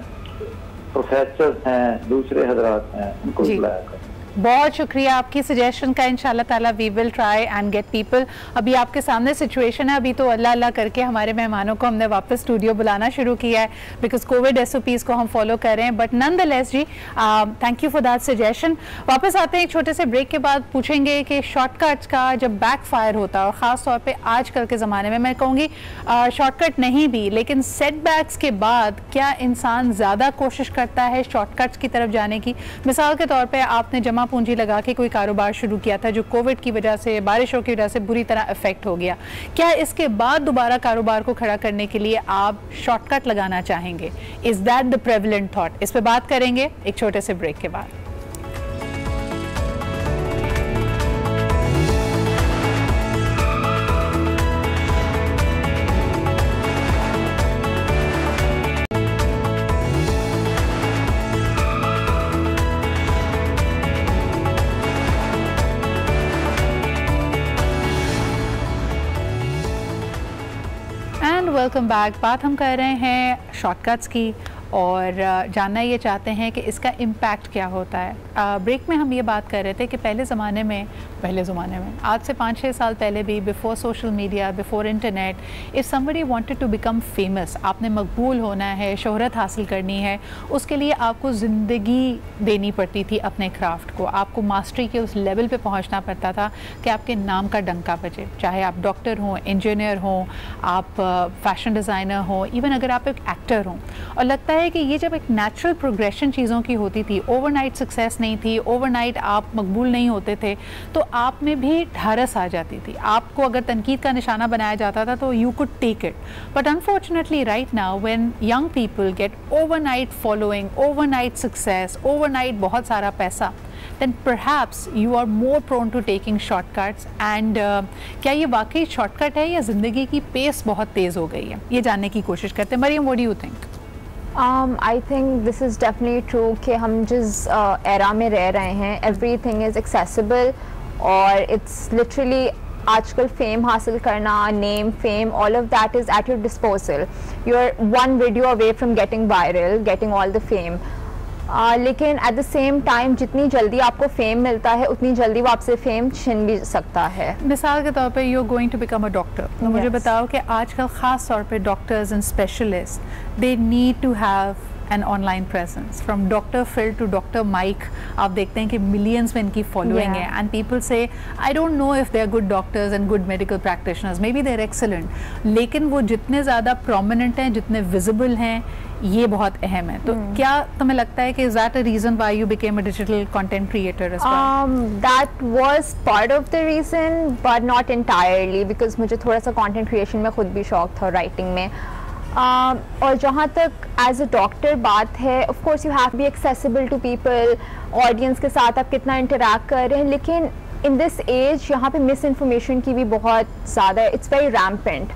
प्रोफेसर हैं, दूसरे हजरात हैं, उनको बुलाया करें। बहुत शुक्रिया आपकी सजेशन का। इंशाल्लाह ताला we will try and get people. अभी आपके सामने सिचुएशन है, अभी तो अल्लाह अल्लाह करके हमारे मेहमानों को हमने वापस स्टूडियो बुलाना शुरू किया है, बिकॉज कोविड SOPs को हम फॉलो कर रहे हैं। बट नॉनदलेस जी, thank you for that suggestion. वापस आते हैं एक छोटे से ब्रेक के बाद, पूछेंगे कि शॉर्टकट्स का जब बैकफायर होता है, और ख़ास तौर पर आजकल के ज़माने में, मैं कहूँगी शॉर्टकट नहीं भी, लेकिन सेटबैक्स के बाद क्या इंसान ज़्यादा कोशिश करता है शॉर्टकट्स की तरफ जाने की? मिसाल के तौर पर आपने जमा पूंजी लगा के कोई कारोबार शुरू किया था जो कोविड की वजह से, बारिशों की वजह से बुरी तरह इफेक्ट हो गया, क्या इसके बाद दोबारा कारोबार को खड़ा करने के लिए आप शॉर्टकट लगाना चाहेंगे? Is that the prevalent thought? इस पे बात करेंगे एक छोटे से ब्रेक के बाद। Welcome back. बात हम कर रहे हैं शॉर्टकट्स की और जानना ये चाहते हैं कि इसका इम्पैक्ट क्या होता है। ब्रेक में हम ये बात कर रहे थे कि पहले ज़माने में आज से 5-6 साल पहले भी, before social media, before internet, if somebody wanted to become famous, आपने मकबूल होना है, शोहरत हासिल करनी है, उसके लिए आपको ज़िंदगी देनी पड़ती थी अपने क्राफ्ट को। आपको मास्टरी के उस लेवल पे पहुंचना पड़ता था कि आपके नाम का डंका बजे, चाहे आप डॉक्टर हों, इंजीनियर हों, आप फैशन डिज़ाइनर हों, इवन अगर आप एक एक्टर हों। और लगता है कि ये जब एक नेचुरल प्रोग्रेशन चीज़ों की होती थी, ओवरनाइट सक्सेस नहीं थी, ओवरनाइट आप मकबूल नहीं होते थे, तो आप में भी ढारस आ जाती थी। आपको अगर तनकीद का निशाना बनाया जाता था तो you could take it. But unfortunately right now when young people get overnight following, overnight success, overnight बहुत सारा पैसा, then perhaps you are more prone to taking shortcuts and क्या ये वाकई शॉर्टकट है या ज़िंदगी की पेस बहुत तेज़ हो गई है? ये जानने की कोशिश करते हैं। Maryam, what do you think? I think this is definitely true कि हम जिस एरा में रह रहे हैं, everything is accessible और it's literally आजकल फेम हासिल करना, name, fame, all of that is at your disposal. You're one video away from getting viral, getting all the fame. लेकिन एट द सेम टाइम जितनी जल्दी आपको फेम मिलता है उतनी जल्दी वो आपसे फेम छीन भी सकता है। मिसाल के तौर पे you are going to become a doctor, तो मुझे बताओ कि आजकल ख़ास तौर पे doctors and specialist they need to have an online presence, from doctor Phil to doctor Mike. आप देखते हैं कि मिलियंस में इनकी फॉलोइंग है and people say I don't know if they are good doctors and good medical practitioners, may be they are excellent, लेकिन वो जितने ज़्यादा प्रोमिनेंट हैं, जितने विजिबल हैं, ये बहुत अहम है। तो क्या तुम्हें लगता है कि is that a reason why you became a digital content creator? That was part of the reason but not entirely, because मुझे थोड़ा सा कंटेंट क्रिएशन में खुद भी शौक था, राइटिंग में। और जहाँ तक एज अ डॉक्टर बात है, of course you have be accessible to people, audience के साथ आप कितना इंटरेक्ट कर रहे हैं, लेकिन इन दिस एज यहाँ पे मिस इन्फॉर्मेशन की भी बहुत ज़्यादा है, इट्स वेरी रैम्पेंट।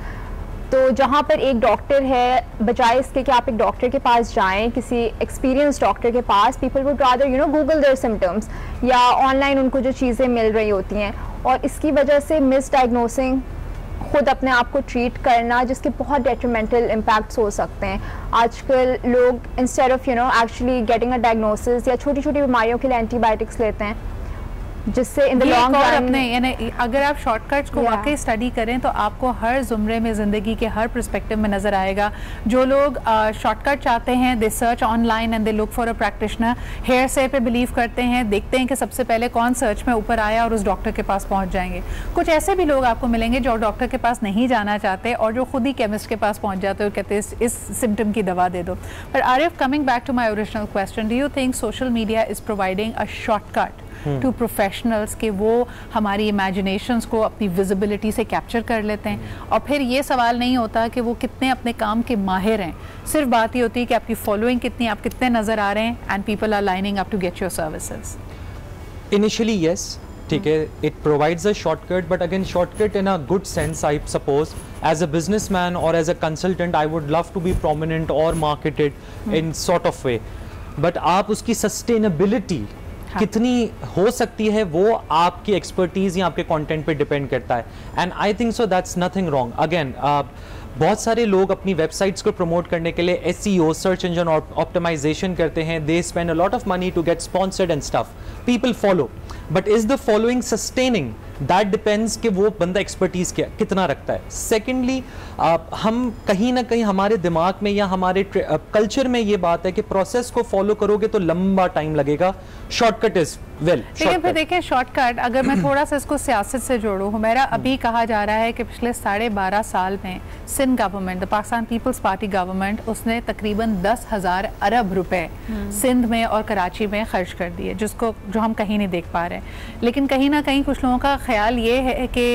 तो जहाँ पर एक डॉक्टर है, बजाय इसके कि आप एक डॉक्टर के पास जाएं, किसी एक्सपीरियंस डॉक्टर के पास, people would rather Google their symptoms या ऑनलाइन उनको जो चीज़ें मिल रही होती हैं, और इसकी वजह से मिस डायग्नोसिंग, खुद अपने आप को ट्रीट करना, जिसके बहुत डेट्रीमेंटल इम्पैक्ट्स हो सकते हैं। आजकल लोग instead of actually getting a diagnosis या छोटी छोटी बीमारियों के लिए एंटीबायोटिक्स लेते हैं, जिससे इन द लॉन्ग रन अपने यानी अगर आप शॉर्टकट्स को वाकई स्टडी करें तो आपको हर जुमरे में ज़िंदगी के हर पर्सपेक्टिव में नज़र आएगा। जो लोग शॉर्टकट चाहते हैं, they search online and they look for a practitioner, hearsay पे बिलीव करते हैं, देखते हैं कि सबसे पहले कौन सर्च में ऊपर आया और उस डॉक्टर के पास पहुंच जाएंगे। कुछ ऐसे भी लोग आपको मिलेंगे जो डॉक्टर के पास नहीं जाना चाहते और जो खुद ही केमिस्ट के पास पहुंच जाते हैं और कहते हैं इस सिम्टम की दवा दे दो। पर Arif, coming back to my original question, do you think social media is providing a shortcut to professionals के वो हमारी इमेजिनेशंस को अपनी विजिबिलिटी से कैप्चर कर लेते हैं और फिर ये सवाल नहीं होता कि वो कितने अपने काम के माहिर हैं, सिर्फ बात ही होती है कि आपकी फॉलोइंग कितनी, आप कितने नज़र आ रहे हैं and people are lining up to get your services? Initially yes, ठीक है, it provides a shortcut, but again shortcut in a good sense. I suppose as a businessman और as a consultant I would love to be prominent और marketed in sort of way, but आप उसकी sustainability कितनी हो सकती है वो आपकी एक्सपर्टीज या आपके कंटेंट पे डिपेंड करता है। And I think so that's nothing wrong. Again बहुत सारे लोग अपनी वेबसाइट्स को प्रमोट करने के लिए SEO सर्च इंजन ऑप्टिमाइजेशन करते हैं, they spend a lot of money to get sponsored and stuff, people follow, but is the following sustaining? That depends कि वो बंदा एक्सपर्टीज कितना रखता है। सेकेंडली हम कहीं ना कहीं हमारे दिमाग में या हमारे कल्चर में ये बात है कि प्रोसेस को फॉलो करोगे तो लंबा टाइम लगेगा, शॉर्टकट इज वेल। लेकिन फिर देखें शॉर्टकट, अगर मैं थोड़ा सा इसको सियासत से जोड़ूँ, मेरा अभी कहा जा रहा है कि पिछले 12.5 साल में Sindh government, the Pakistan Peoples Party government, उसने तकरीबन 10,000 अरब रुपए सिंध में और कराची में खर्च कर दिए, जो हम कहीं नहीं देख पा रहे हैं। लेकिन कहीं ना कहीं कुछ लोगों का ख्याल ये है कि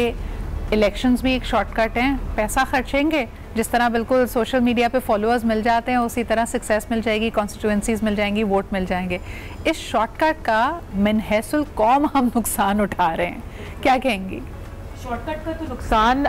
इलेक्शंस भी एक शॉर्टकट हैं, पैसा खर्चेंगे, जिस तरह बिल्कुल सोशल मीडिया पे फॉलोअर्स मिल जाते हैं उसी तरह सक्सेस मिल जाएगी, कॉन्स्टिट्यूएंसीज मिल जाएंगी, वोट मिल जाएंगे। इस शॉर्टकट का मिनहसुल कौम हम नुकसान उठा रहे हैं, क्या कहेंगी? शॉर्टकट का तो नुकसान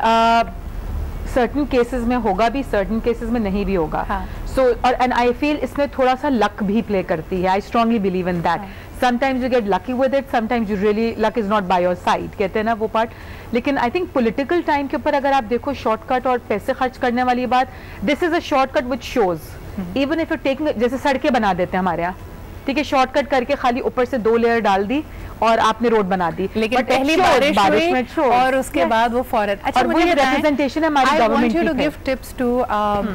सर्टन केसेस में होगा भी, सर्टन केसेस में नहीं भी होगा। सो और एंड आई फील इसमें थोड़ा सा लक भी प्ले करती है। I strongly believe in that. Sometimes you get lucky with it, sometimes you really luck is not by your side, कहते हैं ना वो पार्ट। लेकिन आई थिंक पॉलिटिकल टाइम के ऊपर अगर आप देखो शॉर्टकट और पैसे खर्च करने वाली बात, this is a shortcut which shows even if you taking, जैसे सड़कें बना देते हैं हमारे यहाँ, ठीक है, शॉर्टकट करके खाली ऊपर से 2 लेयर डाल दी और आपने रोड बना दी, लेकिन पहली बारिश में और उसके बाद वो फौरन। अच्छा, और मुझे रिप्रेजेंटेशन है हमारी गवर्नमेंट की। Give tips to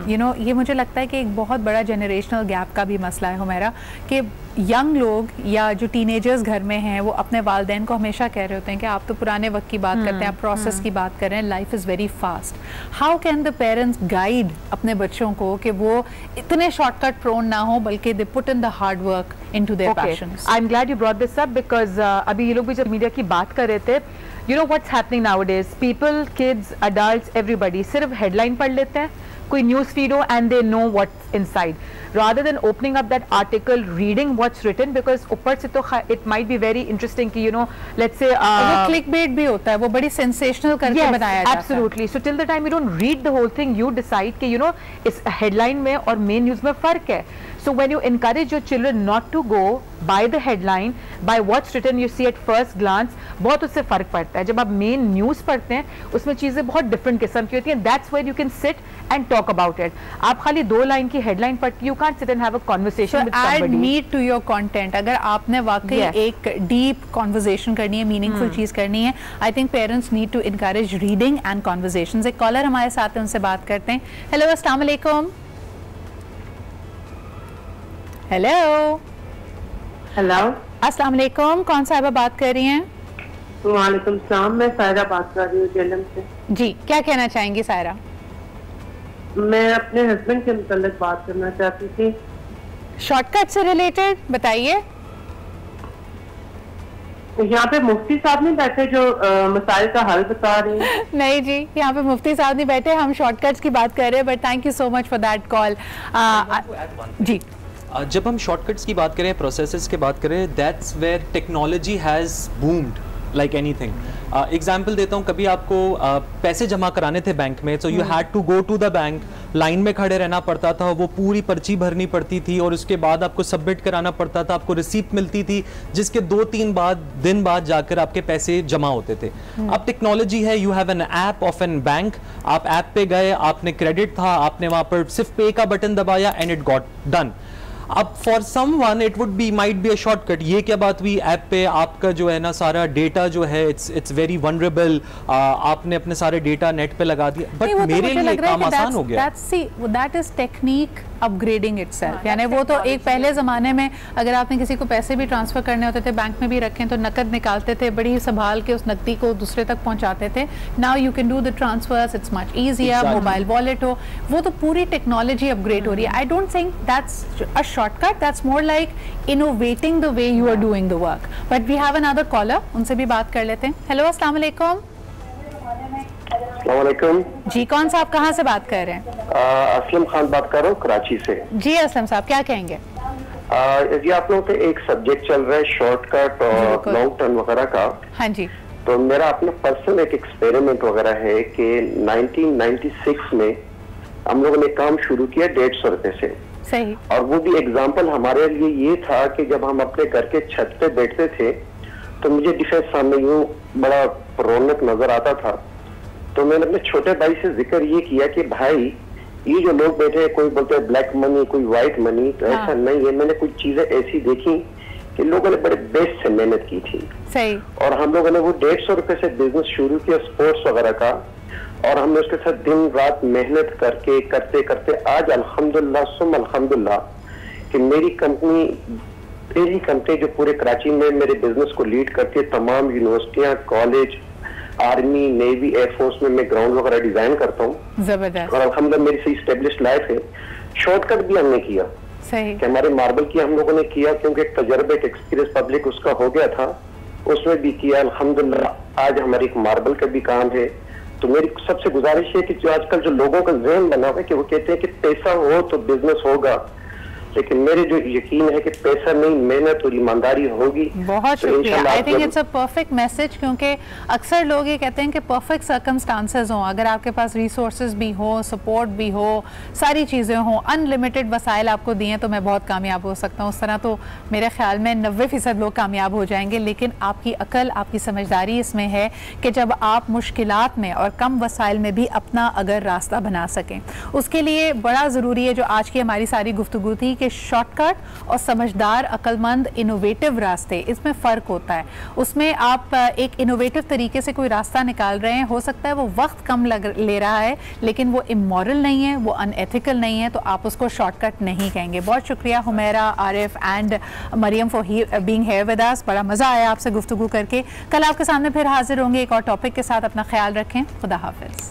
you know, ये मुझे लगता है कि एक बहुत बड़ा जनरेशनल गैप का भी मसला है हुमैरा, कि यंग लोग या जो टीनेजर्स घर में हैं वो अपने वालिदैन को हमेशा कह रहे होते हैं कि आप तो पुराने वक्त की बात करते हैं, आप प्रोसेस की बात कर रहे हैं, life is very fast. How can the parents guide अपने बच्चों को कि वो इतने शॉर्टकट प्रोन ना हो, बल्कि they put in the hard work into their patience? I am glad you brought this up because अभी ये लोग भी जब मीडिया की बात कर रहे थे, you know what's happening nowadays, people, kids, adults, everybody सिर्फ हेडलाइन पढ़ लेते हैं, कोई न्यूज फीड हो and they know what's inside, rather than opening up that article, reading what's written, because ऊपर से तो it might be very interesting कि you know, let's say clickbait भी होता है, वो बड़ी sensational करके बनाया जाता है। Absolutely. So till the time you don't read the whole thing, you decide कि you know इस headline में और main news में फर्क है। So when you encourage your children not to go by the headline, by what's written, you see at first glance, बहुत उससे फर्क पड़ता है। जब आप main news पढ़ते हैं, उसमें चीजें बहुत different किस्म की होती हैं। That's where you can sit and talk about it. आप खाली 2 लाइन की headline पढ़ के you can't sit and have a conversation with somebody. Add meat to your content. अगर आपने वाकई एक deep conversation करनी है, meaningful चीज करनी है, I think parents need to encourage reading and conversations. एक caller हमारे साथ है, उनसे बात करते हैं। Hello, अस्सलाम वालेकुम। हेलो हेलो, अस्सलाम वालेकुम, कौन साहिबा बात कर रही हैं? वालेकुम सलाम, मैं सायरा बात कर रही हूँ जेलम से। जी, क्या कहना चाहेंगी सायरा? मैं अपने हस्बैंड के मुताल्लिक बात करना चाहती थी। शॉर्टकट से रिलेटेड बताइए। यहाँ पे मुफ्ती साहब नहीं बैठे जो मसाइल का हल बता रहे हैं? नहीं जी, यहाँ पे मुफ्ती साहब नहीं बैठे, हम शॉर्टकट्स की बात कर रहे हैं, but thank you so much for that call. जी, जब हम शॉर्टकट्स की बात करें, प्रोसेसेस की बात करें, that's where technology has boomed like anything. Example देता हूँ, कभी आपको पैसे जमा कराने थे बैंक में, so you had to go to the bank, line में खड़े रहना पड़ता था, वो पूरी पर्ची भरनी पड़ती थी और उसके बाद आपको सबमिट कराना पड़ता था, आपको रिसीप्ट मिलती थी जिसके 2-3 दिन बाद जाकर आपके पैसे जमा होते थे। अब टेक्नोलॉजी है, you have an app of an bank, आप ऐप पे गए, आपने क्रेडिट था, आपने वहाँ पर सिर्फ पे का बटन दबाया एंड इट गॉट डन। अब for someone it would be might be a shortcut. ये क्या बात हुई, ऐप पे आपका जो है ना सारा डेटा जो है इट्स वेरी वनरेबल, आपने अपने सारे डेटा नेट पे लगा दिया, बट मेरे लिए काम आसान हो गया। That is technique upgrading itself. यानी वो तो एक पहले ज़माने में अगर आपने किसी को पैसे भी ट्रांसफ़र करने होते थे, बैंक में भी रखें तो नकद निकालते थे, बड़ी संभाल के उस नकदी को दूसरे तक पहुंचाते थे। Now you can do the transfers, it's much easier, mobile wallet हो, वो तो पूरी टेक्नोलॉजी अपग्रेड हो रही है। I don't think that's a shortcut, that's more like innovating the way you are doing the work. But we have another caller, उनसे भी बात कर लेते हैं। हेलो, अस्सलाम वालेकुम। अस्सलामुअलैकुम जी, कौन सा, आप कहाँ से बात कर रहे हैं? असलम खान बात कर रहा हूँ कराची से। जी असलम साहब, क्या कहेंगे? जी, आप लोगों का एक सब्जेक्ट चल रहा है शॉर्टकट और लॉन्ग टर्म वगैरह का। हाँ जी। तो मेरा अपना पर्सनल एक एक्सपेरिमेंट वगैरह है कि 1996 में हम लोगों ने काम शुरू किया 150 रुपए से। सही। और वो भी एग्जाम्पल हमारे लिए ये था कि जब हम अपने घर के छत पे बैठते थे तो मुझे डिफेंस सामने यूं बड़ा रौनक नजर आता था। तो मैंने अपने छोटे भाई से जिक्र ये किया कि भाई ये जो लोग बैठे हैं, कोई बोलते हैं ब्लैक मनी, कोई व्हाइट मनी, तो ऐसा नहीं है। मैंने कुछ चीजें ऐसी देखी कि लोगों ने बड़े बेस्ट से मेहनत की थी। सही। और हम लोगों ने वो 150 रुपए से बिजनेस शुरू किया स्पोर्ट्स वगैरह का, और हमने उसके साथ दिन रात मेहनत करके करते करते आज अल्हम्दुलिल्लाह सुम अल्हम्दुलिल्लाह कि मेरी कंपनी पहली कंपनी जो पूरे कराची में मेरे बिजनेस को लीड करती है। तमाम यूनिवर्सिटियां, कॉलेज, आर्मी, नेवी, एयरफोर्स में मैं ग्राउंड वगैरह डिजाइन करता हूँ। जबरदस्त। और अल्हम्दुलिल्लाह मेरी सही स्टेब्लिश लाइफ है। शॉर्टकट भी हमने किया। सही। कि हमारे मार्बल की हम लोगों ने किया क्योंकि एक तजर्बा, एक एक्सपीरियंस पब्लिक उसका हो गया था, उसमें भी किया। अल्हम्दुलिल्लाह आज हमारी एक मार्बल का भी काम है। तो मेरी सबसे गुजारिश है कि जो आजकल जो लोगों का ज़हन बना हुआ है कि वो कहते हैं कि पैसा हो तो बिजनेस होगा, लेकिन मेरे जो यकीन है कि पैसा नहीं, मेहनत और ईमानदारी होगी। बहुत शुक्रिया। I think it's a perfect message, क्योंकि अक्सर लोग ये कहते हैं कि परफेक्ट सर्कमस्टांसेस हों, अगर आपके पास रिसोर्सेज भी हो, सपोर्ट भी हो, सारी चीज़ें हों, अनलिमिटेड वसाइल आपको दिए तो मैं बहुत कामयाब हो सकता हूँ। उस तरह तो मेरे ख्याल में 90% लोग कामयाब हो जाएंगे। लेकिन आपकी अकल, आपकी समझदारी इसमें है कि जब आप मुश्किलात में और कम वसाइल में भी अपना अगर रास्ता बना सकें, उसके लिए बड़ा ज़रूरी है जो आज की हमारी सारी गुफ्तगू थी कि शॉर्टकट और समझदार, अक्लमंद, इनोवेटिव रास्ते, इसमें फ़र्क होता है। उसमें आप एक इनोवेटिव तरीके से कोई रास्ता निकाल रहे हैं, हो सकता है वो वक्त कम ले रहा है, लेकिन वो इमोरल नहीं है, वो अनएथिकल नहीं है, तो आप उसको शॉर्टकट नहीं कहेंगे। बहुत शुक्रिया Humaira, Arif and Maryam for being here with us. बड़ा मज़ा आया आपसे गुफ्तगू करके। कल आपके सामने फिर हाजिर होंगे एक और टॉपिक के साथ। अपना ख्याल रखें। खुदा हाफिज़।